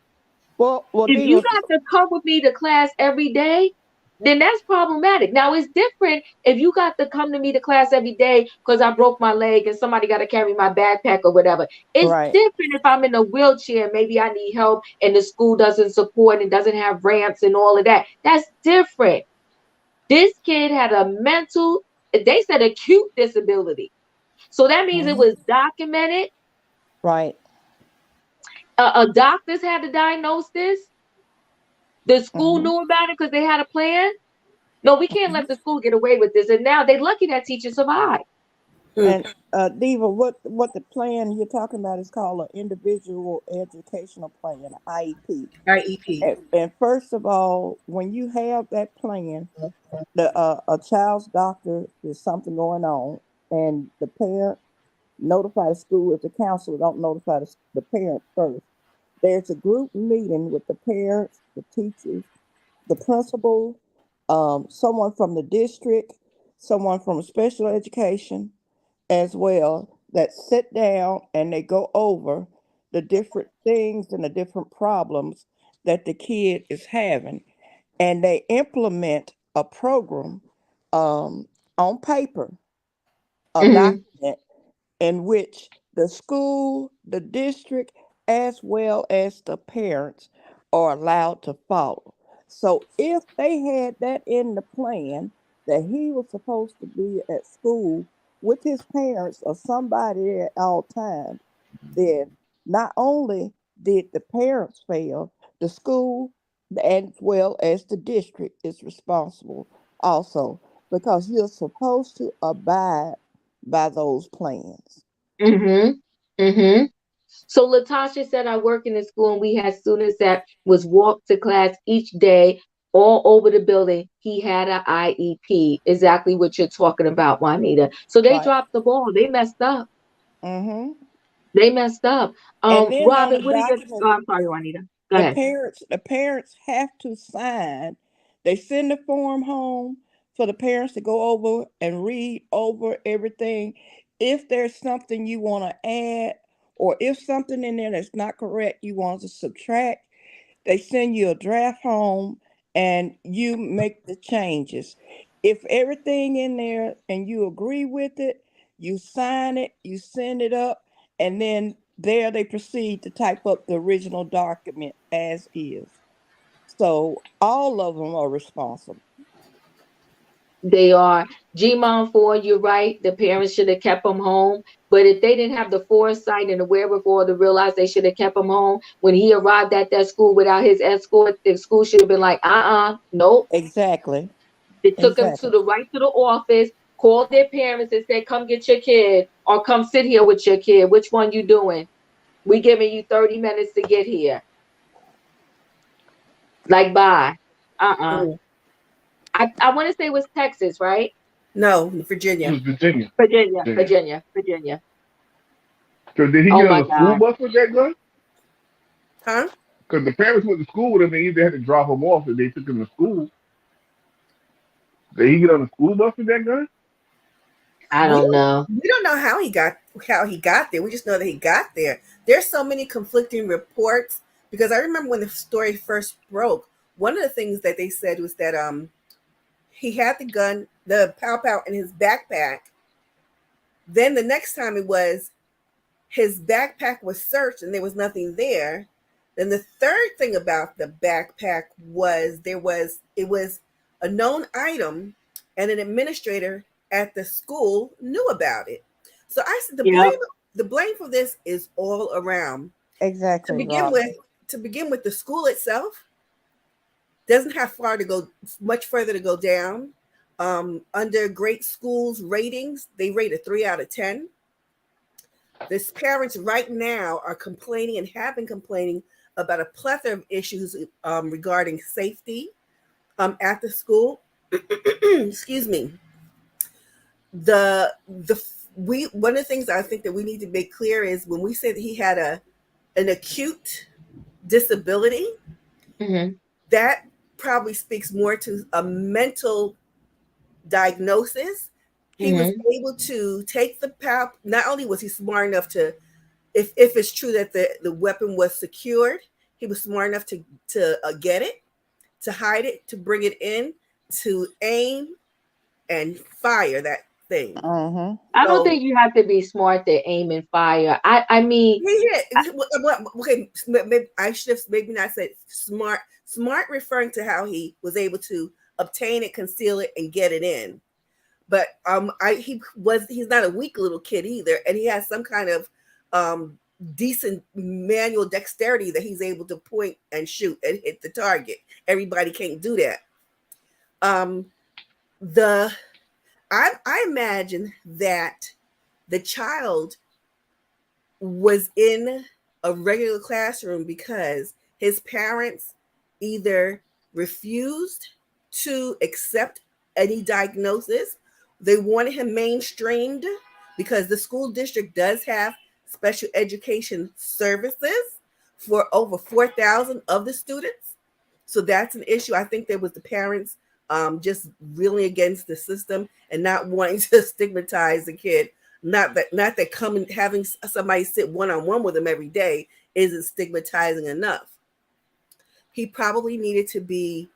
Well, If you Diva. got to come with me to class every day, then that's problematic. Now it's different if you got to come to me to class every day because I broke my leg and somebody got to carry my backpack or whatever. It's Right. different if I'm in a wheelchair, maybe I need help and the school doesn't support and doesn't have ramps and all of that. That's different. This kid had a mental, they said acute disability. So that means it Mm-hmm. was documented. Right. Doctors had to diagnose this. The school Mm-hmm. knew about it because they had a plan. No, we can't let the school get away with this. And now they're lucky that teacher survived. Hmm. And Diva, what the plan you're talking about is called an individual educational plan, IEP. IEP. And first of all, when you have that plan, the a child's doctor is something going on, and the parent notify the school. If the counselor don't notify the parent first, there's a group meeting with the parents, the teachers, the principal, someone from the district, someone from special education as well, that sit down and they go over the different things and the different problems that the kid is having, and they implement a program, on paper, a Hmm. document in which the school, the district, as well as the parents are allowed to follow. So if they had that in the plan that he was supposed to be at school with his parents or somebody at all times, then not only did the parents fail, the school as well as the district is responsible also because you're supposed to abide by those plans. Mm-hmm. Mm-hmm. So Latasha said I work in the school and we had students that was walked to class each day all over the building. He had an IEP. Exactly what you're talking about, Juanita. So they Right. dropped the ball. They messed up. Mm-hmm. They messed up. And then on Robin, the what are your document, I'm sorry, Juanita. Go ahead. the parents have to sign. They send the form home for the parents to go over and read over everything. If there's something you want to add, or if something in there that's not correct, you want to subtract, they send you a draft home and you make the changes. If everything in there and you agree with it, you sign it, you send it up, and then there they proceed to type up the original document as is. So all of them are responsible. They are. Gmon 4, you're right. The parents should have kept them home. But if they didn't have the foresight and the wherewithal to realize they should have kept him home, when he arrived at that school without his escort, the school should have been like, nope. Exactly. They took him to Exactly. the right to the office, called their parents and said, come get your kid or come sit here with your kid. Which one you doing? We giving you 30 minutes to get here. Like, bye. Uh-uh. Mm. I want to say it was Texas, right? No, It Virginia. was Virginia. Virginia, Virginia. Virginia, Virginia. So did he Oh get on my a school God. bus with that gun? Huh? Because the parents went to school with him, they either had to drop him off if they took him to school. Did he get on a school bus with that gun? I We don't don't know. we don't know how he got there. We just know that he got there. There's so many conflicting reports because I remember when the story first broke, one of the things that they said was that he had the gun, the pow pow in his backpack. Then the next time it was his backpack was searched and there was nothing there. Then the third thing about the backpack was it was a known item and an administrator at the school knew about it. So I said Yep. the blame for this is all around. To Exactly, begin Rob. with, the school itself doesn't have much further to go down. Under great schools ratings, they rate a 3 out of 10. These parents right now are complaining and have been complaining about a plethora of issues regarding safety at the school. Excuse me. The we One of the things I think that we need to make clear is when we say that he had an acute disability, Hmm. that probably speaks more to a mental diagnosis. He was Hmm. able to take the power. Not only was he smart enough to, if it's true that the weapon was secured, he was smart enough to get it, to hide it, to bring it in, to aim and fire that thing. Mm-hmm. I don't So think you have to be smart to aim and fire. I mean, okay, maybe I should have maybe not said smart. Smart referring to how he was able to obtain it, conceal it, and get it in. But he's not a weak little kid either, and he has some kind of um decent manual dexterity that he's able to point and shoot and hit the target. Everybody can't do that. Um the I imagine that the child was in a regular classroom because his parents either refused to accept any diagnosis, they wanted him mainstreamed because the school district does have special education services for over 4,000 of the students. So that's an issue. I think there was the parents just really against the system and not wanting to stigmatize the kid. Not that coming having somebody sit one on one with him every day isn't stigmatizing enough. He probably needed to be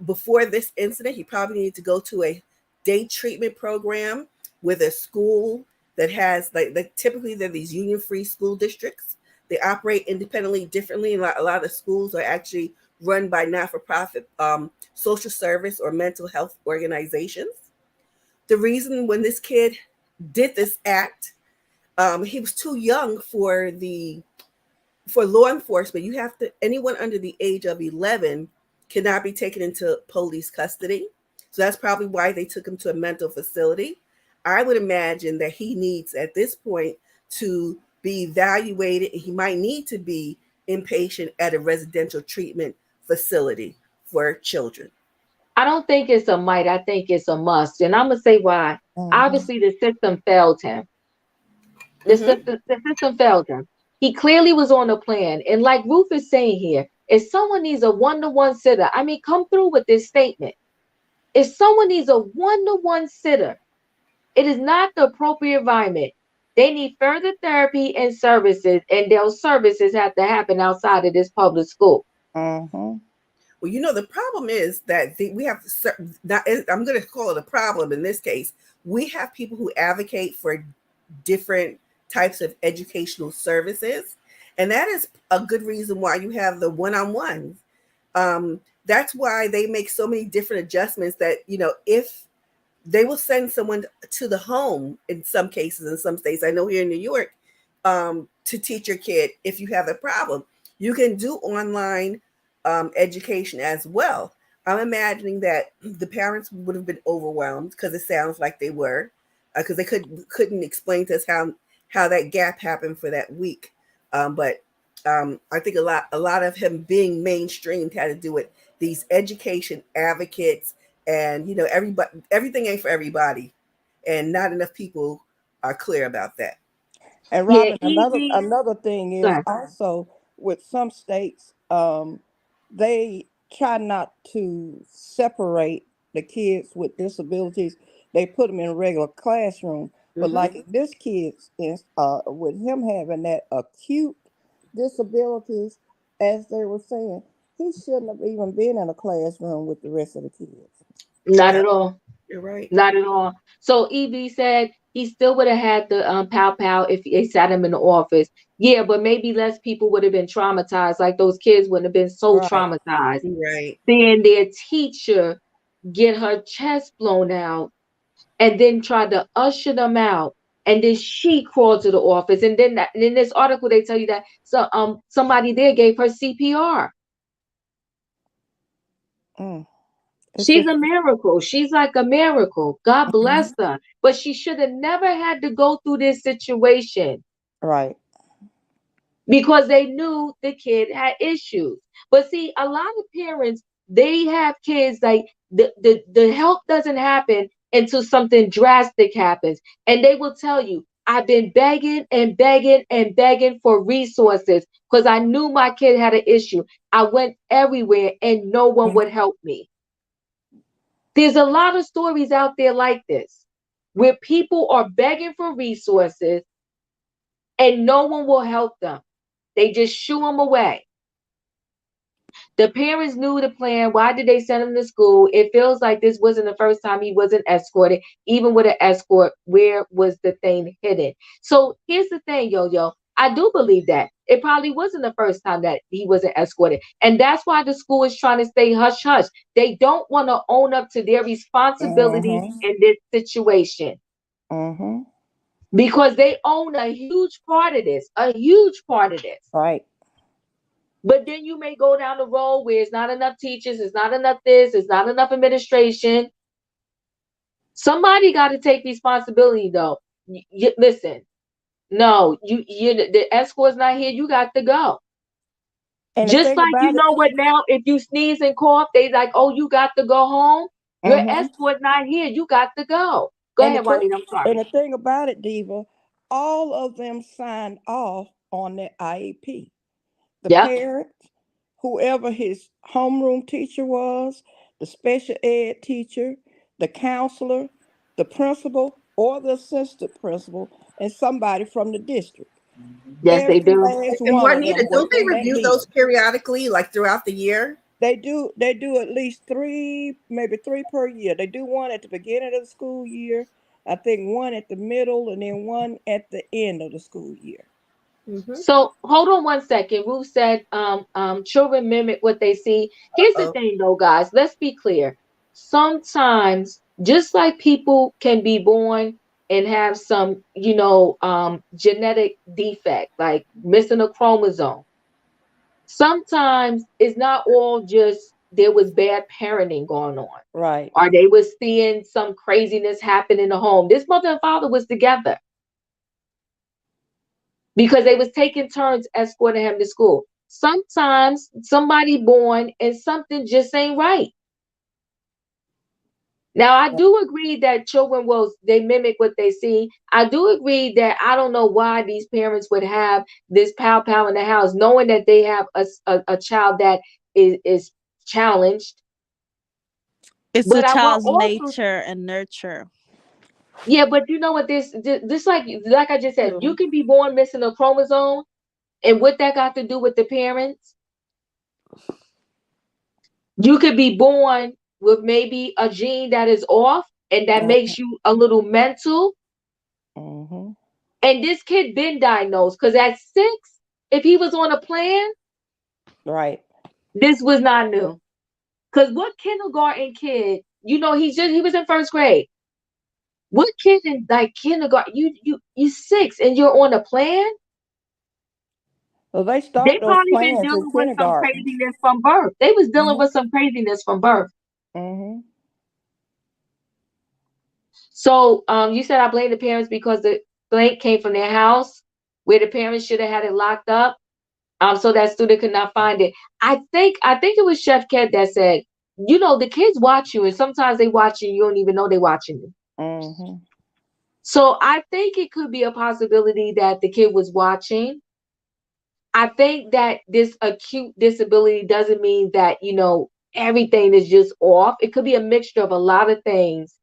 before this incident. He probably needed to go to a day treatment program with a school that has like typically they're these union free school districts They operate independently, differently. A lot of schools are actually run by not-for-profit social service or mental health organizations. The reason when this kid did this act, he was too young for law enforcement. You have to, anyone under the age of 11 cannot be taken into police custody. So that's probably why they took him to a mental facility. I would imagine that he needs at this point to be evaluated. He might need to be inpatient at a residential treatment facility for children. I don't think it's a might. I think it's a must. And I'm going to say why. Obviously, the system failed him. Mm-hmm. The system failed him. He clearly was on a plan. And like Ruth is saying here, if someone needs a one-to-one sitter, I mean, come through with this statement. If someone needs a one-to-one sitter, it is not the appropriate environment. They need further therapy and services, and those services have to happen outside of this public school. Mm-hmm. Well, the problem is that we have not, I'm going to call it a problem in this case. We have people who advocate for different types of educational services, and that is a good reason why you have the one-on-ones. That's why they make so many different adjustments that, if they will send someone to the home in some cases, in some states. I know here in New York, to teach your kid if you have a problem. You can do online education as well. I'm imagining that the parents would have been overwhelmed, because it sounds like they were, because they couldn't explain to us how that gap happened for that week. But I think a lot of him being mainstreamed had to do with these education advocates, and everything ain't for everybody, and not enough people are clear about that. And Yeah, Robin, easy. another thing is also with some states, they try not to separate the kids with disabilities. They put them in a regular classroom. But Mm-hmm. like this kid's, with him having that acute disabilities, as they were saying, he shouldn't have even been in a classroom with the rest of the kids. Not Yeah, at all. you're right. Not at all. So EB said he still would have had the pow pow if they sat him in the office. Yeah, but maybe less people would have been traumatized. Like those kids wouldn't have been so Right. traumatized. Right. Seeing their teacher get her chest blown out and then try to usher them out. And then she crawled to the office. And then in this article, they tell you that somebody there gave her CPR. Mm. It's She's just a miracle. She's like a miracle. God mhm. bless her. But she should have never had to go through this situation Right. because they knew the kid had issues. But see, a lot of parents, they have kids like the help doesn't happen until something drastic happens. And they will tell you, I've been begging and begging and begging for resources because I knew my kid had an issue. I went everywhere and no one would help me. There's a lot of stories out there like this where people are begging for resources and no one will help them. They just shoo them away. The parents knew the plan. Why did they send him to school? It feels like this wasn't the first time he wasn't escorted. Even with an escort, where was the thing hidden? So here's the thing, yo. I do believe that. It probably wasn't the first time that he wasn't escorted. And that's why the school is trying to stay hush hush. They don't want to own up to their responsibilities Mm-hmm. in this situation Mm-hmm. because they own a huge part of this, a huge part of this. Right. But then you may go down the road where it's not enough teachers, it's not enough this, it's not enough administration. Somebody got to take responsibility, though. Listen, no, the escort's not here. You got to go. And the Just thing like you about it, know what now, if you sneeze and cough, they like, oh, you got to go home. Your mm-hmm. escort not here. You got to go. Go and the ahead, thing, Juanita. I'm and sorry. the thing about it, Diva, all of them signed off on that IEP. The Yep. parents, whoever his homeroom teacher was, the special ed teacher, the counselor, the principal, or the assistant principal, and somebody from the district. Yes, they Every do. last And one of Juanita, them was don't they in that review those meeting. periodically, like throughout the year? They do. They do at least three, maybe three per year. They do one at the beginning of the school year. I think one at the middle, and then one at the end of the school year. So hold on one second. Ruth said, children mimic what they see. Here's the thing though, guys. Let's be clear. Sometimes, just like people can be born and have some, genetic defect, like missing a chromosome. Sometimes it's not all just there was bad parenting going on. Right. Or they was seeing some craziness happen in the home. This mother and father was together because they was taking turns escorting him to school. Sometimes somebody born and something just ain't right. Now, I do agree that children they mimic what they see. I do agree that I don't know why these parents would have this pow pow in the house, knowing that they have a child that is challenged. It's But a I will child's also, nature and nurture. yeah, but you know what, this like I just said, you Too. can be born missing a chromosome, and what that got to do with the parents? You could be born with maybe a gene that is off, and that makes you a little mental. Mm-hmm. And this kid been diagnosed because at 6, if he was on a plan, Right. this was not new. Because what kindergarten kid, he was in first grade. What kid in like kindergarten? You 6 and you're on a plan? Well, they They start those probably been plans in dealing with some kindergarten. craziness from birth. They was dealing Mm-hmm. with some craziness from birth. Mm-hmm. So you said I blame the parents because the blank came from their house where the parents should have had it locked up. So that student could not find it. I think it was Chef Ket that said, the kids watch you, and sometimes they watch you don't even know they watching you. Mm-hmm. So I think it could be a possibility that the kid was watching. I think that this acute disability doesn't mean that, everything is just off. It could be a mixture of a lot of things.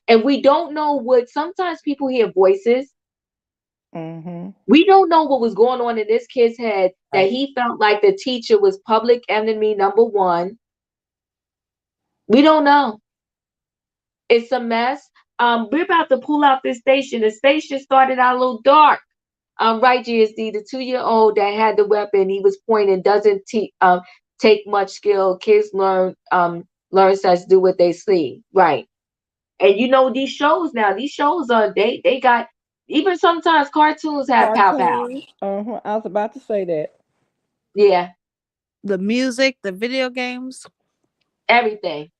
And we don't know sometimes people hear voices. Mm-hmm. We don't know what was going on in this kid's head that Right. he felt like the teacher was public enemy number one. We don't know. It's a mess. We're about to pull out this station. The station started out a little dark. Right, GSD, the 2-year-old that had the weapon, he was pointing, doesn't take much skill. Kids learn such do what they see. Right. And these shows now, these shows are they got even sometimes cartoons have pow pow. Cartoons. Uh-huh. I was about to say that. Yeah, The music, the video games. everything.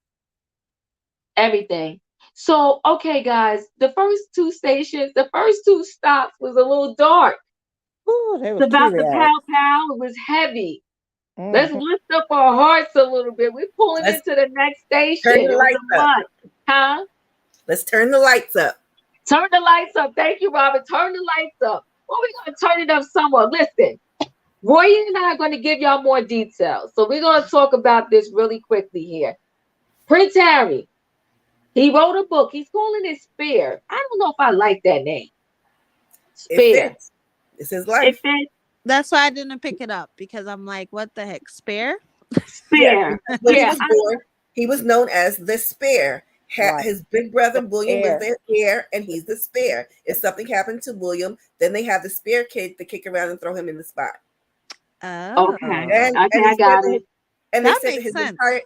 Everything. So, okay, guys, the first two stops was a little dark. Ooh, they was It's about teary the eyed. pow pow. It was heavy. Let's Mm-hmm. lift up our hearts a little bit. We're pulling Let's into the next turn station. the It was a lights up. month. Huh? Let's turn the lights up. Turn the lights up. Thank you, Robert. Turn the lights up. Well, we're going to turn it up somewhere. Listen, Roy and I are going to give y'all more details. So we're going to talk about this really quickly here. Prince Harry, he wrote a book. He's calling it Spare. I don't know if I like that name. It Spare. fits. It's his It life. fits. That's why I didn't pick it up because I'm like, what the heck? Spare? Yeah. Spare. When he Yeah. was born, he was known as the Spare. Right. His big brother The William was air. their heir, and he's the Spare. If something happened to William, then they have the Spare kid to kick around and throw him in the spot. Oh. Okay. And Okay, they I said got that it. and they That said that makes his sense entire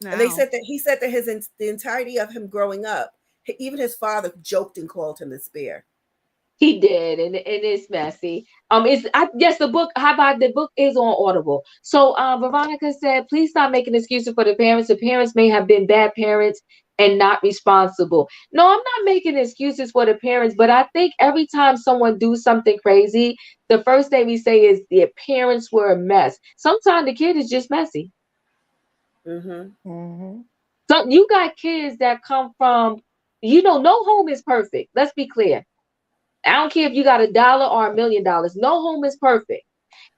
and they now. said that he said that the entirety of him growing up, even his father joked and called him the Spare. He did, and it's messy. Yes, the book. How about the book is on Audible? So Veronica said, please stop making excuses for the parents. The parents may have been bad parents and not responsible. No, I'm not making excuses for the parents, but I think every time someone do something crazy, the first thing we say is their parents were a mess. Sometimes the kid is just messy. Mm-hmm. Mm-hmm. So you got kids that come from, no home is perfect. Let's be clear. I don't care if you got $1 or $1,000,000. No home is perfect.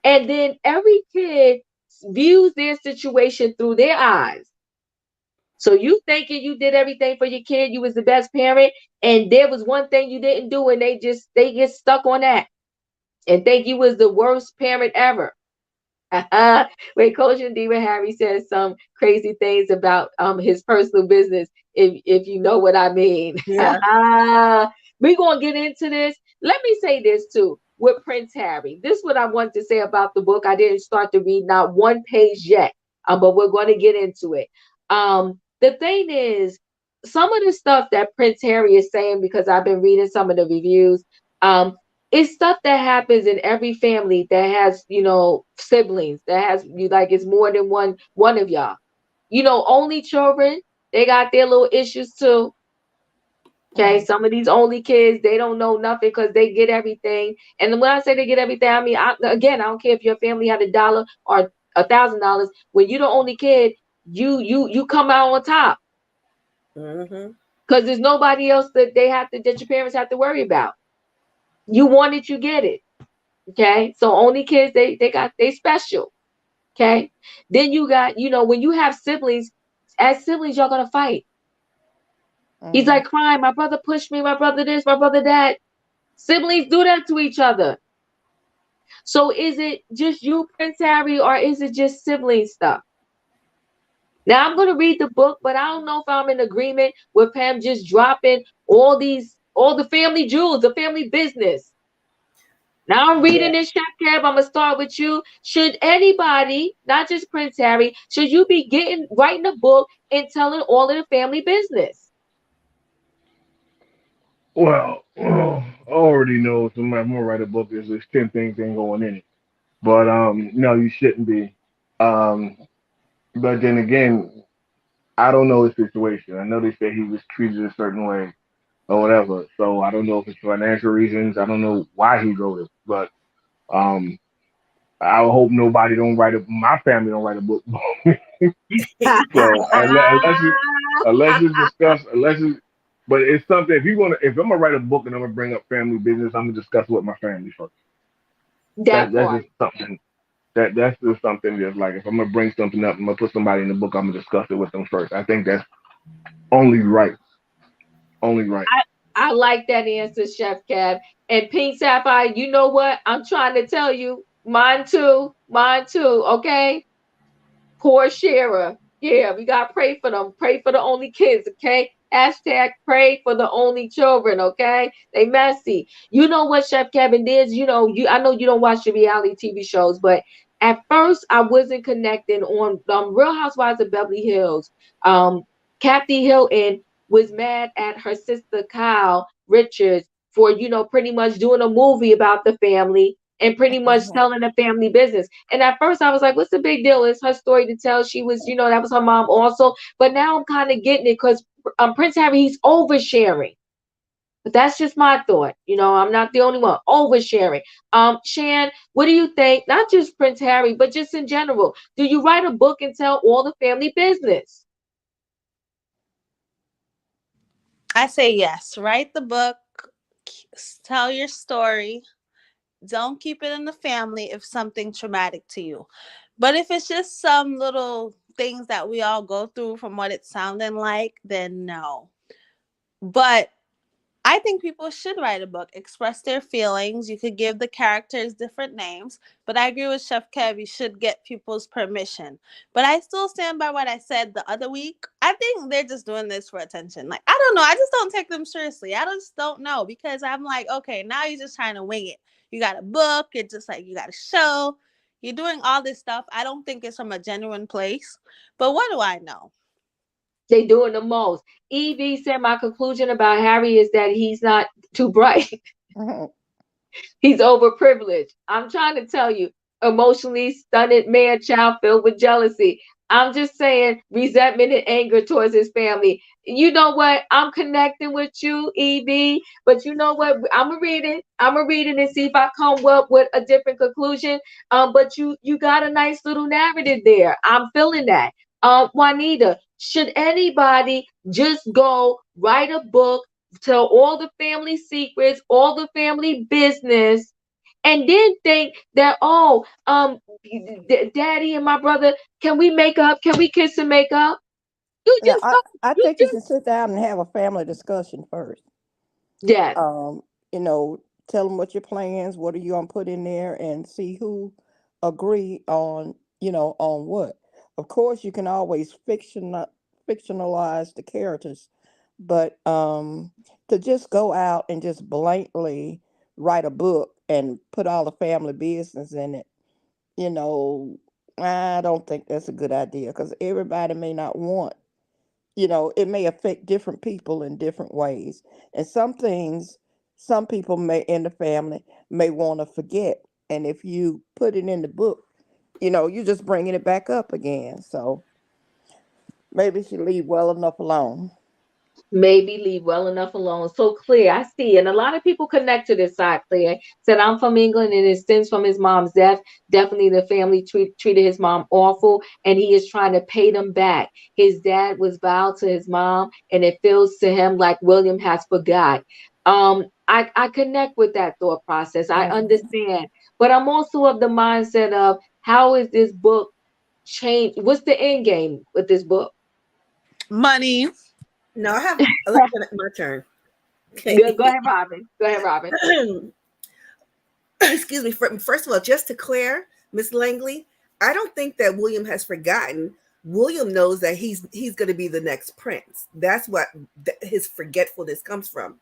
And then every kid views their situation through their eyes. So you thinking you did everything for your kid, you was the best parent, and there was one thing you didn't do, and they get stuck on that and think you was the worst parent ever. Wait, Coach and Diva Harry says some crazy things about his personal business, if you know what I mean. Yeah. We're gonna get into this. Let me say this too. with Prince Harry. This is what I want to say about the book. I didn't start to read not one page yet, but we're going to get into it. The thing is, some of the stuff that Prince Harry is saying, because I've been reading some of the reviews, it's stuff that happens in every family that has, siblings, that has you like it's more than one of y'all. Only children, they got their little issues too. Okay, some of these only kids, they don't know nothing because they get everything. And when I say they get everything, I mean, again, I don't care if your family had $1 or $1,000. When you're the only kid, you come out on top because there's nobody else that your parents have to worry about. You want it, you get it. Okay, so only kids, they special. Okay, then you got, when you have siblings, as siblings, y'all gonna fight. He's like crying, my brother pushed me, my brother this, my brother that. Siblings do that to each other. So is it just you, Prince Harry, or is it just sibling stuff? Now I'm going to read the book, but I don't know if I'm in agreement with Pam just dropping all the family jewels, the family business. Now I'm reading this, Chef Kev. I'm going to start with you. Should anybody, not just Prince Harry, should you be writing a book and telling all of the family business? Well, I already know if I'm gonna write a book, there's 10 things ain't going in it. But no, you shouldn't be. Um, but then again, I don't know his situation. I know they said he was treated a certain way or whatever. So I don't know if it's financial reasons. I don't know why he wrote it, but um, I hope nobody don't write a. My family don't write a book. So unless it's, but it's something. If I'm gonna write a book and I'm gonna bring up family business, I'm gonna discuss with my family first. That That's part. just something. That's just something that's like if I'm gonna bring something up, I'm gonna put somebody in the book. I'm gonna discuss it with them first. I think that's only right. Only right. I like that answer, Chef Kev. And Pink Sapphire, you know what? I'm trying to tell you, mine too. Mine too. Okay. Poor Shara. Yeah, we gotta pray for them. Pray for the only kids, okay? Hashtag pray for the only children, okay? They messy. You know what, Chef Kevin is? I know you don't watch the reality TV shows, but at first I wasn't connecting on Real Housewives of Beverly Hills. Kathy Hilton was mad at her sister Kyle Richards for, pretty much doing a movie about the family and pretty much selling the family business. And at first I was like, what's the big deal? It's her story to tell. She was, that was her mom also. But now I'm kind of getting it because Prince Harry, he's oversharing. But that's just my thought. I'm not the only one. Oversharing. Shan, what do you think? Not just Prince Harry, but just in general. Do you write a book and tell all the family business? I say yes. Write the book, tell your story. Don't keep it in the family if something traumatic to you. But if it's just some little things that we all go through from what it's sounding like, then no. But I think people should write a book, express their feelings. You could give the characters different names, but I agree with Chef Kev. You should get people's permission. But I still stand by what I said the other week. I think they're just doing this for attention. Like, I don't know. I just don't take them seriously. I just don't know because I'm like, okay, now you're just trying to wing it. You got a book. It's just like you got a show. You're doing all this stuff. I don't think it's from a genuine place. But what do I know? They doing the most. Evie said my conclusion about Harry is that he's not too bright. He's overprivileged. I'm trying to tell you, emotionally stunted man child filled with jealousy. I'm just saying resentment and anger towards his family. You know what? I'm connecting with you, Evie. But you know what? I'm gonna read it. I'm gonna read it and see if I come up with a different conclusion. But you got a nice little narrative there. I'm feeling that. Juanita, should anybody just go write a book, tell all the family secrets, all the family business, and then think that, daddy and my brother, can we make up? Can we kiss and make up? You Now, just I you think you just should sit down and have a family discussion first. yes. You know, tell them what your plans, what are you gonna put in there, and see who agree on, on what. Of course, you can always fictionalize the characters, but to just go out and just blankly write a book and put all the family business in it, you know, I don't think that's a good idea because everybody may not want, it may affect different people in different ways. And some things, some people may in the family may want to forget. And if you put it in the book, you're just bringing it back up again. So maybe she leave well enough alone. Maybe leave well enough alone. So Clear, I see, and a lot of people connect to this side. Clear said, "I'm from England, and it stems from his mom's death. Definitely, the family treated his mom awful, and he is trying to pay them back. His dad was vowed to his mom, and it feels to him like William has forgot." I connect with that thought process. I Mhm. understand, but I'm also of the mindset of how is this book change? What's the end game with this book? Money. No, I have. My turn. Go Okay. ahead, Robin. Go ahead, Robin. Excuse me. First of all, just to clear, Miss Langley, I don't think that William has forgotten. William knows that he's going to be the next prince. That's what his forgetfulness comes from.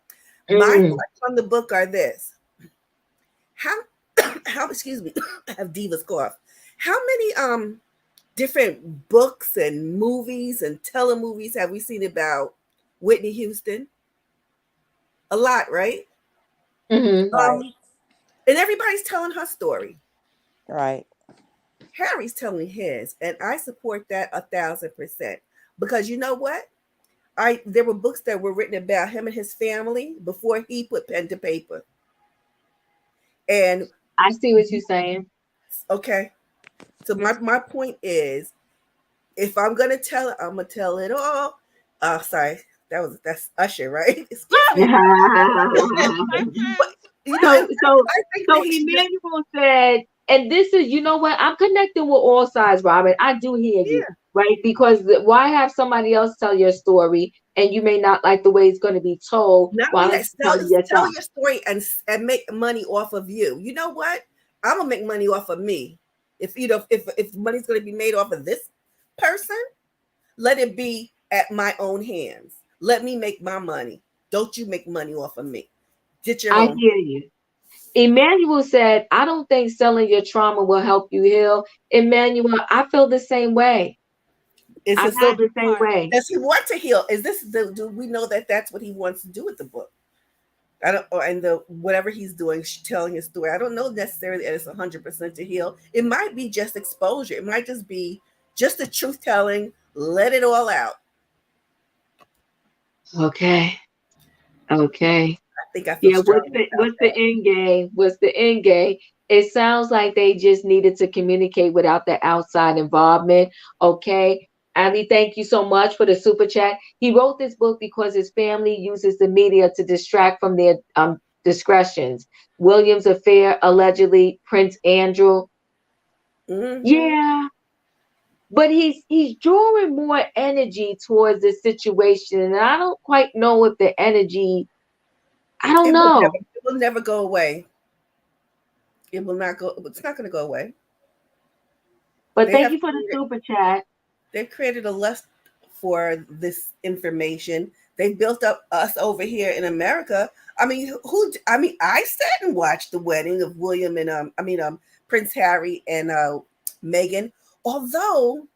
My Mm. thoughts on the book are this: how how excuse me, I have diva's cough. How many different books and movies and telemovies have we seen about Whitney Houston? A lot, right? Hmm. Right, Um, and everybody's telling her story. right. Harry's telling his, and I support that 1,000%. Because you know what? I There were books that were written about him and his family before he put pen to paper. And I see what you're saying. okay, so my point is, if I'm gonna tell it, I'm gonna tell it all. Sorry, that's Usher, right? Excuse me. But you know, so so I think so that he should just, Emmanuel said, and this is, you know what? I'm connecting with all sides, Robin. I do hear you, yeah. right? Because why have somebody else tell your story and you may not like the way it's going to be told? Not Why only don't that, you tell it tell yourself? your story and make money off of you. You know what? I'm gonna make money off of me. If if money's gonna be made off of this person, let it be at my own hands. Let me make my money. Don't you make money off of me. Get your I own. hear you. Emmanuel said, I don't think selling your trauma will help you heal. Emmanuel, I feel the same way. Is I it feel so? That the same part. way. Does he want to heal? Is this the? Do we know that that's what he wants to do with the book? I don't, and the whatever he's doing, telling his story. I don't know necessarily that it's 100% to heal. It might be just exposure. It might just be just the truth telling. Let it all out. Okay. Okay. I think I feel Yeah, strongly about what's the that. end game? What's the end game? It sounds like they just needed to communicate without the outside involvement. Okay. Ali, thank you so much for the super chat. He wrote this book because his family uses the media to distract from their discretions. William's affair, allegedly, Prince Andrew. Hmm. Yeah, but he's drawing more energy towards this situation, and I don't quite know if the energy. I don't know. It will never go away. It will not go. It's not going to go away. But They thank have you for the super chat. they've created a lust for this information. They've built up us over here in America. I mean, who? I mean, I sat and watched the wedding of William and Prince Harry and Meghan. Although,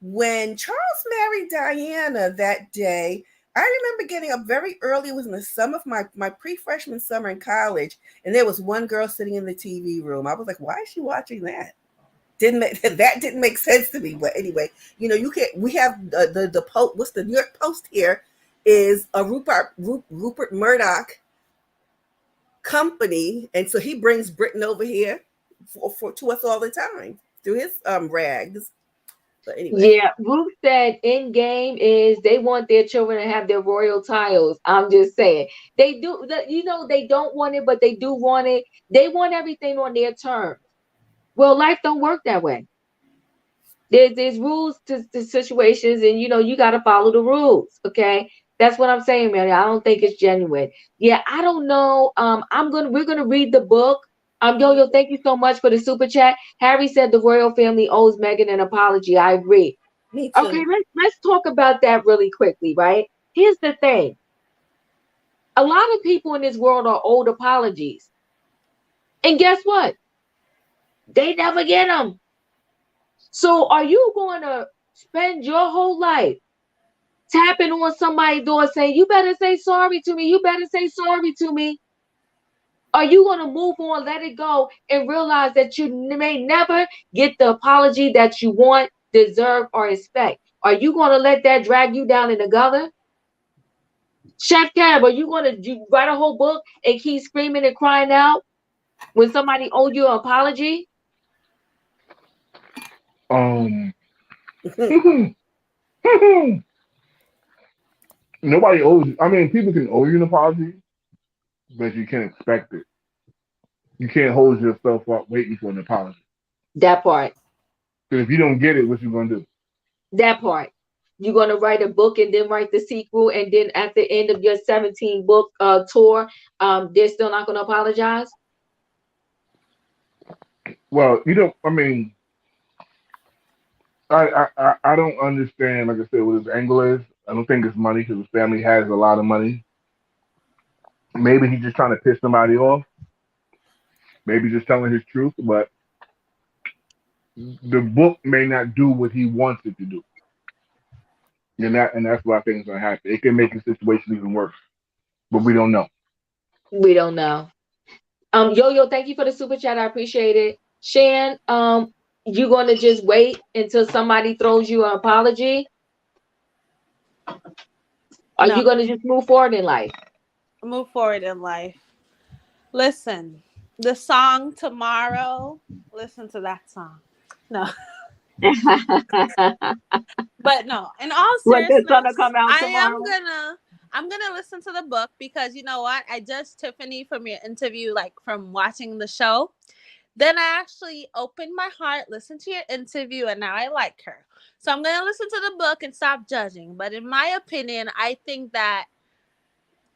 when Charles married Diana that day, I remember getting up very early. It was in the summer of my pre-freshman summer in college, and there was one girl sitting in the TV room. I was like, why is she watching that? Didn't make that didn't make sense to me. But anyway, you can we have the post. What's the New York Post here? Is a Rupert Murdoch company, and so he brings Britain over here for to us all the time through his rags. But anyway, Yeah, Ruth said in game is they want their children to have their royal titles. I'm just saying. They do, they don't want it, but they do want it. They want everything on their terms. Well, life don't work that way. There's rules to situations, and you got to follow the rules. Okay, that's what I'm saying, man. I don't think it's genuine. Yeah, I don't know. We're gonna read the book. Yo, thank you so much for the super chat. Harry said the royal family owes Meghan an apology. I agree. me Okay, too. let's talk about that really quickly, right? Here's the thing. A lot of people in this world are owed apologies. And guess what? They never get them. So are you going to spend your whole life tapping on somebody's door saying, you better say sorry to me, you better say sorry to me? Are you going to move on, let it go, and realize that you may never get the apology that you want, deserve, or expect? Are you going to let that drag you down in the gutter? Chef Cab, are you going to write a whole book and keep screaming and crying out when somebody owed you an apology? Nobody owes. I mean, people can owe you an apology, but you can't expect it. You can't hold yourself up waiting for an apology. That part. Because if you don't get it, what you gonna do? That part. You're going to write a book and then write the sequel, and then at the end of your 17 book tour, they're still not going to apologize? Well, you don't. I mean, I don't understand. Like I said, what his angle is. I don't think it's money because his family has a lot of money. Maybe he's just trying to piss somebody off. Maybe just telling his truth, but the book may not do what he wants it to do. And that's why things gonna happen. It can make the situation even worse, but we don't know. We don't know. Yo, thank you for the super chat. I appreciate it. Shan, you going to just wait until somebody throws you an apology? Are No. you going to just move forward in life? Move forward in life. Listen, the song Tomorrow, listen to that song. No. But no, in all What, the sun will seriousness, come out I tomorrow? am gonna listen to the book because you know what? I judged Tiffany from your interview, like from watching the show. Then I actually opened my heart, listened to your interview, and now I like her. So I'm gonna listen to the book and stop judging. But in my opinion, I think that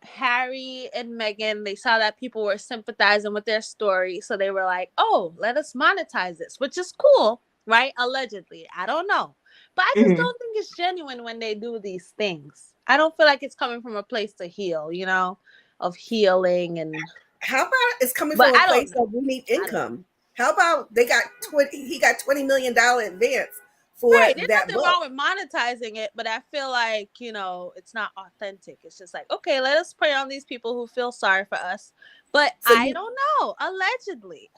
Harry and Meghan, they saw that people were sympathizing with their story. So they were like, oh, let us monetize this, which is cool, right? Allegedly. I don't know. But I just don't think it's genuine when they do these things. I don't feel like it's coming from a place to heal, you know, of healing. And how about it's coming but from a I don't place know. of we need income? How about they got he got $20 million advance for Right. There's that nothing book? wrong with monetizing it, but I feel like, you know, it's not authentic. It's just like, okay, let us prey on these people who feel sorry for us. But So I don't know. Allegedly.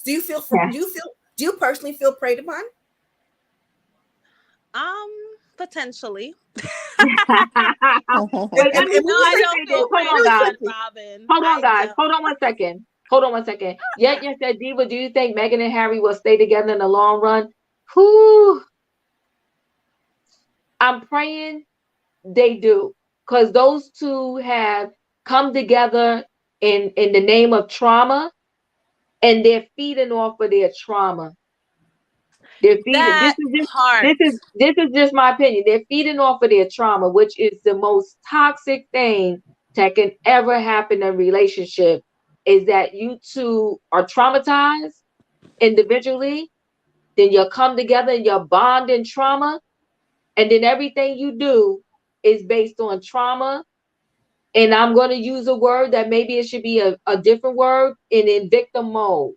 do you personally feel preyed upon? Potentially. Wait, let me And No, when you I say don't feel hold preyed on, really guys. upon, quickly, Robin. Hold on, I guys. don't. Hold on one second. Hold on one second. Yet you said, Diva, do you think Meghan and Harry will stay together in the long run? Whew. I'm praying they do. Because those two have come together in the name of trauma, and they're feeding off of their trauma. They're feeding. That part. This is just my opinion. They're feeding off of their trauma, which is the most toxic thing that can ever happen in a relationship. Is that you two are traumatized individually, then you'll come together and you'll bond in trauma, and then everything you do is based on trauma. And I'm going to use a word that maybe it should be a different word, in victim mode.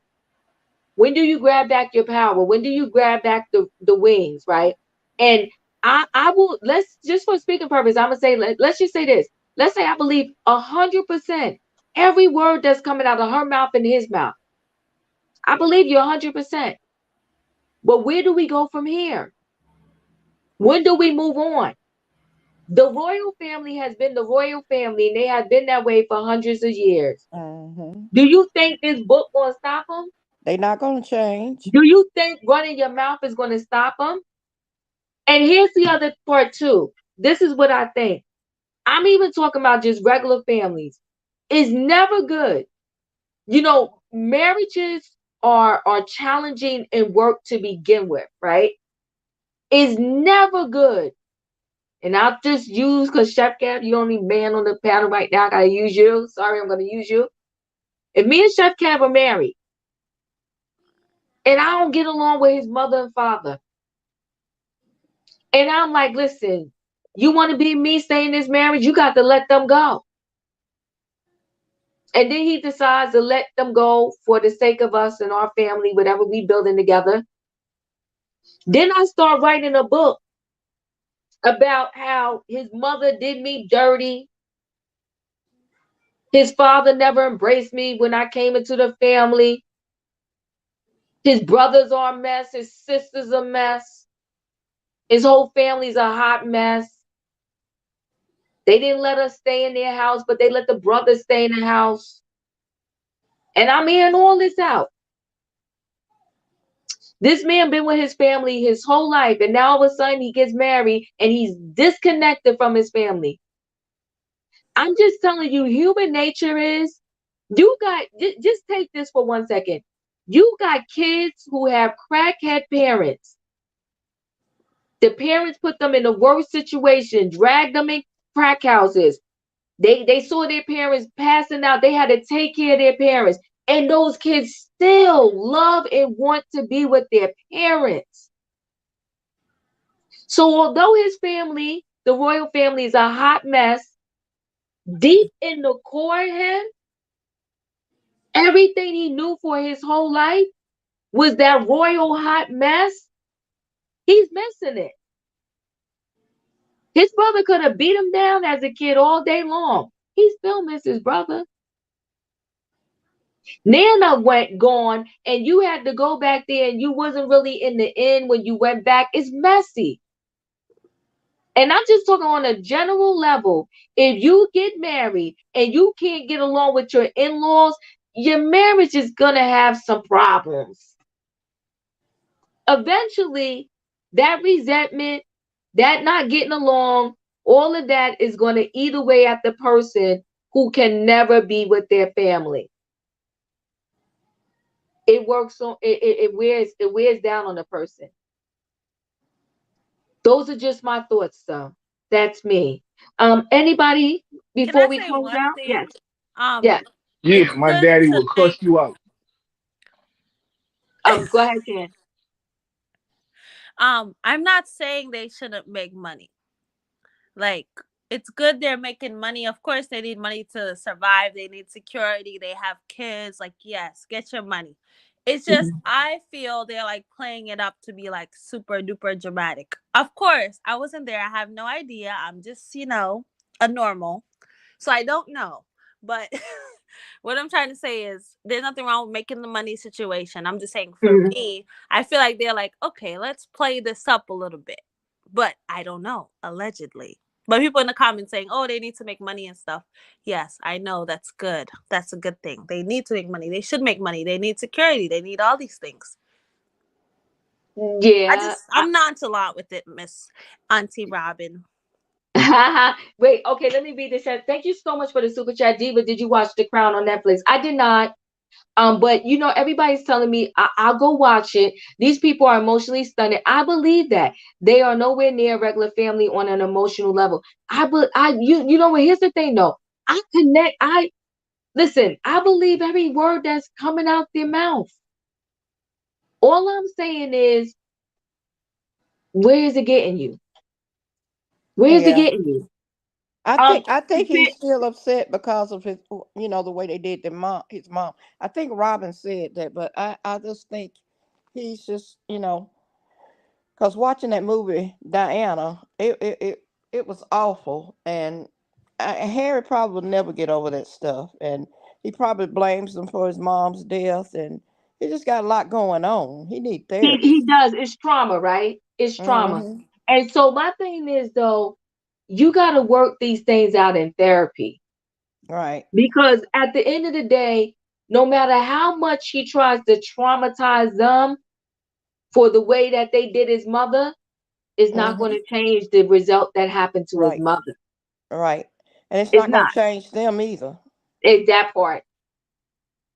When do you grab back your power? When do you grab back the wings, right? And I will, let's just for speaking purpose, I'm gonna say, let's just say this. Let's say I believe 100% every word that's coming out of her mouth and his mouth. I believe you 100%. But where do we go from here? When do we move on? The royal family has been the royal family, and they have been that way for hundreds of years. Mm-hmm. Do you think this book gonna stop them? They're not going to change. Do you think running your mouth is gonna stop them? And here's the other part too. This is what I think. I'm even talking about just regular families. It's never good. You know, marriages are challenging and work to begin with, right? It's never good. And I'll just use, because Chef Cap, you only man on the panel right now. I gotta use you. Sorry, I'm gonna use you. If me and Chef Cap are married and I don't get along with his mother and father, and I'm like, listen, you want to be me, stay in this marriage, you got to let them go. And then he decides to let them go for the sake of us and our family, whatever we building together. Then I start writing a book about how his mother did me dirty. His father never embraced me when I came into the family. His brothers are a mess. His sister's a mess. His whole family's a hot mess. They didn't let us stay in their house, but they let the brothers stay in the house. And I'm hearing all this out. This man been with his family his whole life, and now all of a sudden he gets married and he's disconnected from his family. I'm just telling you, human nature is, you got, just take this for 1 second. You got kids who have crackhead parents. The parents put them in the worst situation, dragged them in crack houses. They saw their parents passing out. They had to take care of their parents. And those kids still love and want to be with their parents. So although his family, the royal family, is a hot mess, deep in the core of him, everything he knew for his whole life was that royal hot mess. He's missing it. His brother could have beat him down as a kid all day long. He still misses his brother. Nana went gone, and you had to go back there, and you wasn't really in the inn when you went back. It's messy. And I'm just talking on a general level. If you get married and you can't get along with your in-laws, your marriage is gonna have some problems. Eventually, that resentment, that not getting along, all of that is gonna eat away at the person who can never be with their family. It works on it wears down on the person. Those are just my thoughts, though. That's me. Anybody Can before I we say close one out? thing? Yes. Um, Yes. Yeah, it's my good daddy to will cuss make you out. Go ahead, Ken. I'm not saying they shouldn't make money. Like, it's good they're making money. Of course, they need money to survive. They need security. They have kids. Like, yes, get your money. It's just, Mhm. I feel they're like playing it up to be like super duper dramatic. Of course, I wasn't there. I have no idea. I'm just, a normal. So I don't know. But what I'm trying to say is there's nothing wrong with making the money situation. I'm just saying for Mhm. me, I feel like they're like, okay, let's play this up a little bit. But I don't know, allegedly. But people in the comments saying, oh, they need to make money and stuff. Yes, I know that's good. That's a good thing. They need to make money. They should make money. They need security. They need all these things. Yeah. I'm nonchalant with it, Miss Auntie Robin. Wait, okay, let me read this. Thank you so much for the super chat, Diva. Did you watch The Crown on Netflix? I did not. But everybody's telling me I'll go watch it. These people are emotionally stunted. I believe that they are nowhere near a regular family on an emotional level. You know what? Here's the thing, though. I connect. Listen. I believe every word that's coming out their mouth. All I'm saying is, where is it getting you? Where is it Yeah. getting you? I Um, think I think he's still upset because of his, the way they did his mom. I think Robin said that, but I just think he's just, because watching that movie Diana, it was awful, and Harry probably will never get over that stuff, and he probably blames them for his mom's death, and he just got a lot going on. He need he therapy. does. It's trauma, right? It's trauma. Mm-hmm. And so my thing is, though, you got to work these things out in therapy. Right. Because at the end of the day, no matter how much he tries to traumatize them for the way that they did his mother, is not going Mm-hmm. to change the result that happened to his Right. mother. Right. And it's It's not going not. to change them either. It's that part.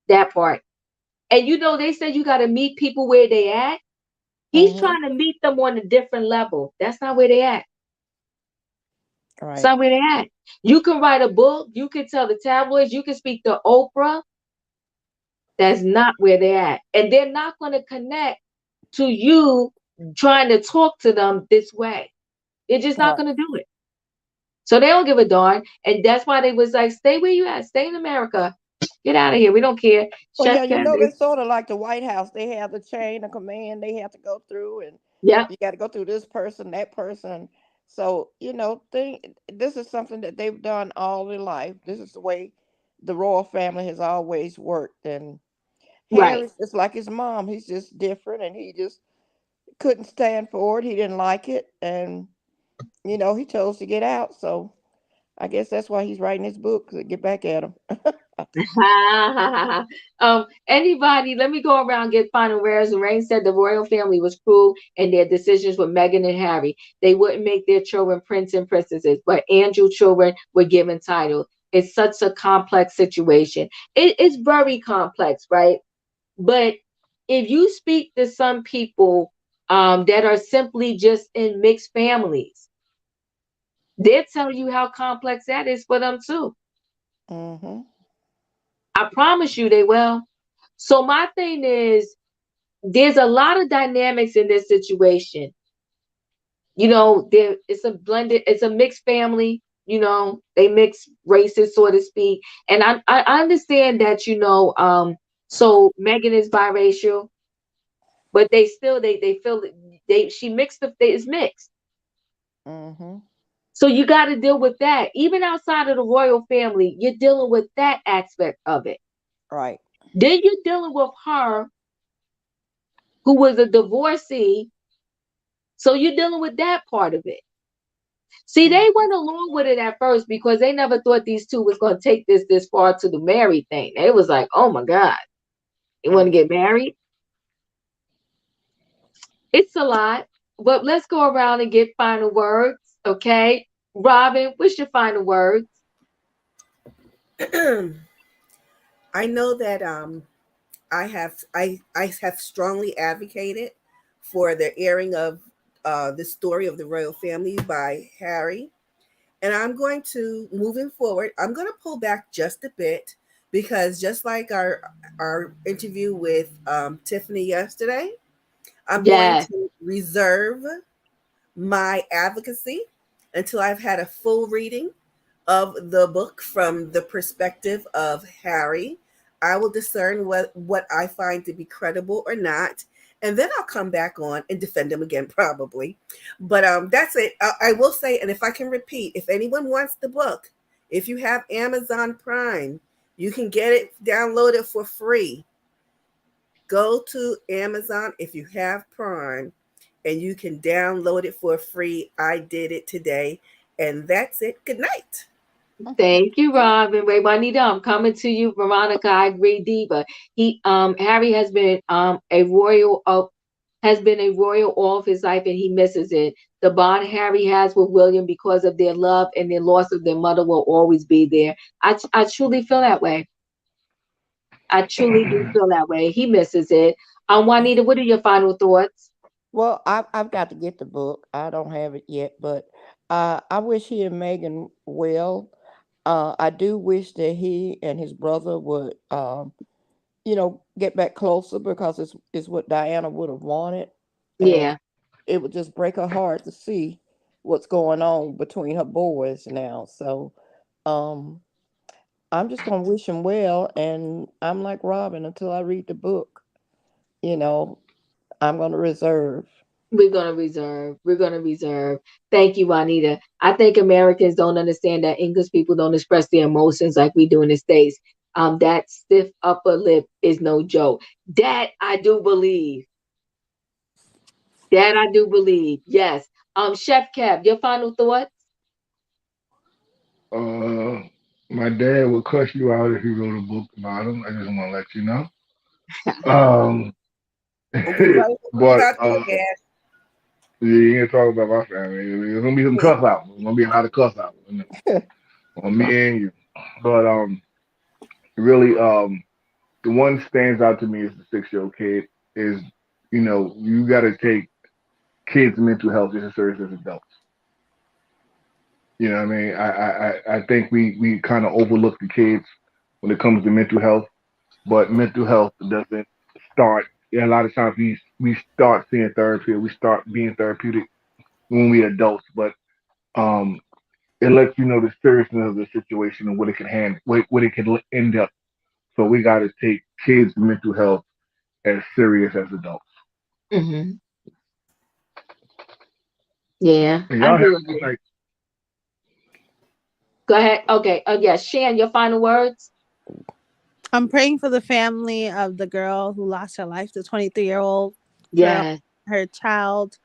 That part. And they said you got to meet people where they at. He's Mm-hmm. trying to meet them on a different level. That's not where they at. That's Right. not where they at. You can write a book. You can tell the tabloids. You can speak to Oprah. That's not where they're at. And they're not going to connect to you trying to talk to them this way. They're just not Right. going to do it. So they don't give a darn. And that's why they was like, stay where you at. Stay in America. Get out of here. We don't care. Well, Chef yeah, you know, Kennedy. that's sort of like the White House. They have the chain of command they have to go through, and Yep. you got to go through this person, that person. So, this is something that they've done all their life. This is the way the royal family has always worked. And Right. Harry's just like his mom. He's just different, and he just couldn't stand for it. He didn't like it, and he chose to get out. So I guess that's why he's writing his book to get back at him. Anybody, let me go around and get final words. And Rain said the royal family was cruel in their decisions with Meghan and Harry. They wouldn't make their children prince and princesses, but Andrew children were given titles. It's such a complex situation. It's very complex, right? But if you speak to some people that are simply just in mixed families, they'll tell you how complex that is for them too. Hmm. I promise you they will. So my thing is, there's a lot of dynamics in this situation. There it's a blended, it's a mixed family. They mix races, so to speak. And I understand that. So Megan is biracial, but they still they feel they she mixed it's mixed. Hmm. So you got to deal with that. Even outside of the royal family, you're dealing with that aspect of it. Right. Then you're dealing with her, who was a divorcee. So you're dealing with that part of it. See, they Hmm. went along with it at first because they never thought these two was going to take this far to the married thing. They was like, oh my God, you want to get married? It's a lot. But let's go around and get final words. Okay. Robin, what's your final words? I know that I have strongly advocated for the airing of the story of the royal family by Harry. And I'm going to, moving forward, I'm going to pull back just a bit because just like our interview with Tiffany yesterday, I'm going Yes. to reserve my advocacy until I've had a full reading of the book from the perspective of Harry. I will discern what I find to be credible or not. And then I'll come back on and defend him again, probably. But that's it. I will say, and if I can repeat, if anyone wants the book, if you have Amazon Prime, you can get it, download it for free. Go to Amazon if you have Prime and you can download it for free. I did it today. And that's it. Good night. Thank you, Robin. Wait, Juanita, I'm coming to you. Veronica, I agree, Diva. Harry has been a royal all of his life, and he misses it. The bond Harry has with William because of their love and their loss of their mother will always be there. I truly feel that way. I truly do feel that way. He misses it. Juanita, what are your final thoughts? Well, I've got to get the book. I don't have it yet, but I wish he and Megan well. I do wish that he and his brother would, get back closer because it's what Diana would have wanted, and Yeah, it would just break her heart to see what's going on between her boys now. So, um, I'm just gonna wish him well, and I'm like Robin until I read the book. You know, I'm gonna reserve. we're gonna reserve. We're gonna reserve. Thank you, Juanita. I think Americans don't understand that English people don't express their emotions like we do in the States. That stiff upper lip is no joke. That I do believe. That I do believe. Yes. Chef Kev, your final thoughts? Uh, my dad would cuss you out if you wrote a book about him. I just want to let you know. Um, Don't be writing a book but about your dad. you ain't talking about my family. There's gonna be some cuss out. There's gonna be a lot of cuss out on me and you. But really, the one stands out to me as the 6-year-old kid is, you got to take kids' mental health just as serious as adults. You know what I mean? I think we kind of overlook the kids when it comes to mental health, but mental health doesn't start. Yeah, a lot of times we start seeing therapy, we start being therapeutic when we adults, but um, it lets you know the seriousness of the situation and what it can end up. So we got to take kids' mental health as serious as adults. Mm-hmm. Yeah, And I y'all have do it's agree. like, Go ahead. Okay. Yes, Shan, your final words. I'm praying for the family of the girl who lost her life, the 23-year-old girl, Yes. her child.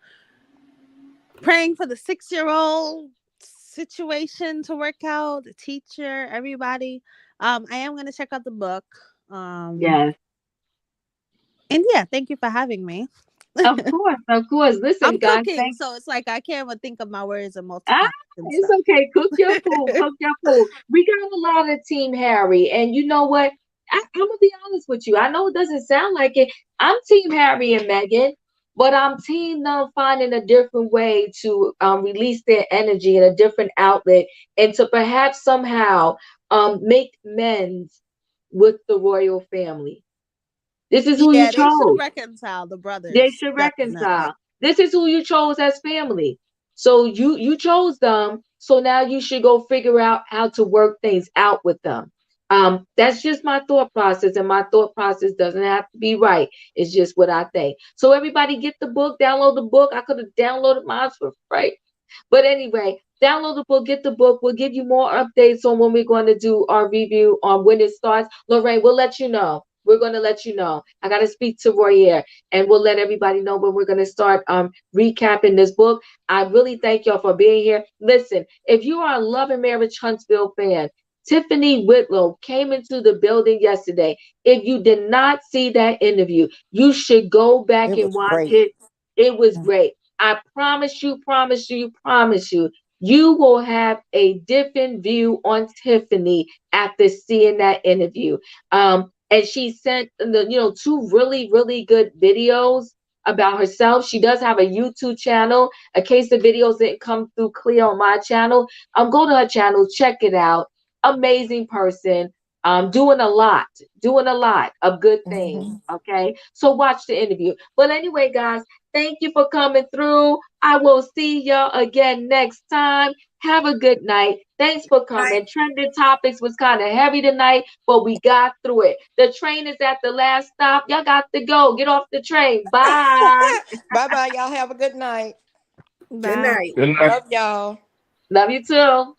Praying for the 6-year-old situation to work out, the teacher, everybody. I am going to check out the book. Yes. And yeah, thank you for having me. Of course. Of course. Listen, I'm guys. cooking, Thank. so it's like I can't even think of my words and Ah, multitask and it's stuff. okay. Cook your food. Cook your food. We got a lot of Team Harry, and you know what? I'm gonna be honest with you. I know it doesn't sound like it. I'm Team Harry and Meghan, but I'm Team them finding a different way to release their energy in a different outlet, and to perhaps somehow make amends with the royal family. This is who you Yeah, they should chose. reconcile the They brothers, should definitely. reconcile. This is who you chose as family. So you chose them. So now you should go figure out how to work things out with them. That's just my thought process, and my thought process doesn't have to be right. It's just what I think. So everybody get the book, download the book. I could have downloaded mine for free. But anyway, download the book, get the book. We'll give you more updates on when we're going to do our review on when it starts. Lorraine, we'll let you know. We're going to let you know. I got to speak to Royer, and we'll let everybody know when we're going to start recapping this book. I really thank y'all for being here. Listen, if you are a Love and Marriage Huntsville fan, Tiffany Whitlow came into the building yesterday. If you did not see that interview, you should go back It and was watch great. it. It was great. I promise you, you will have a different view on Tiffany after seeing that interview. And she sent two really, really good videos about herself. She does have a YouTube channel. In case the videos didn't come through clear on my channel, go to her channel, check it out. Amazing person. Doing a lot of good things. Hmm. Okay. So watch the interview. But anyway, guys, thank you for coming through. I will see y'all again next time. Have a good night. Thanks for Right. coming. Trending topics was kind of heavy tonight, but we got through it. The train is at the last stop. Y'all got to go. Get off the train. Bye. Bye bye. Y'all have a good night. Good Bye. night. good night. Love y'all. Love you too.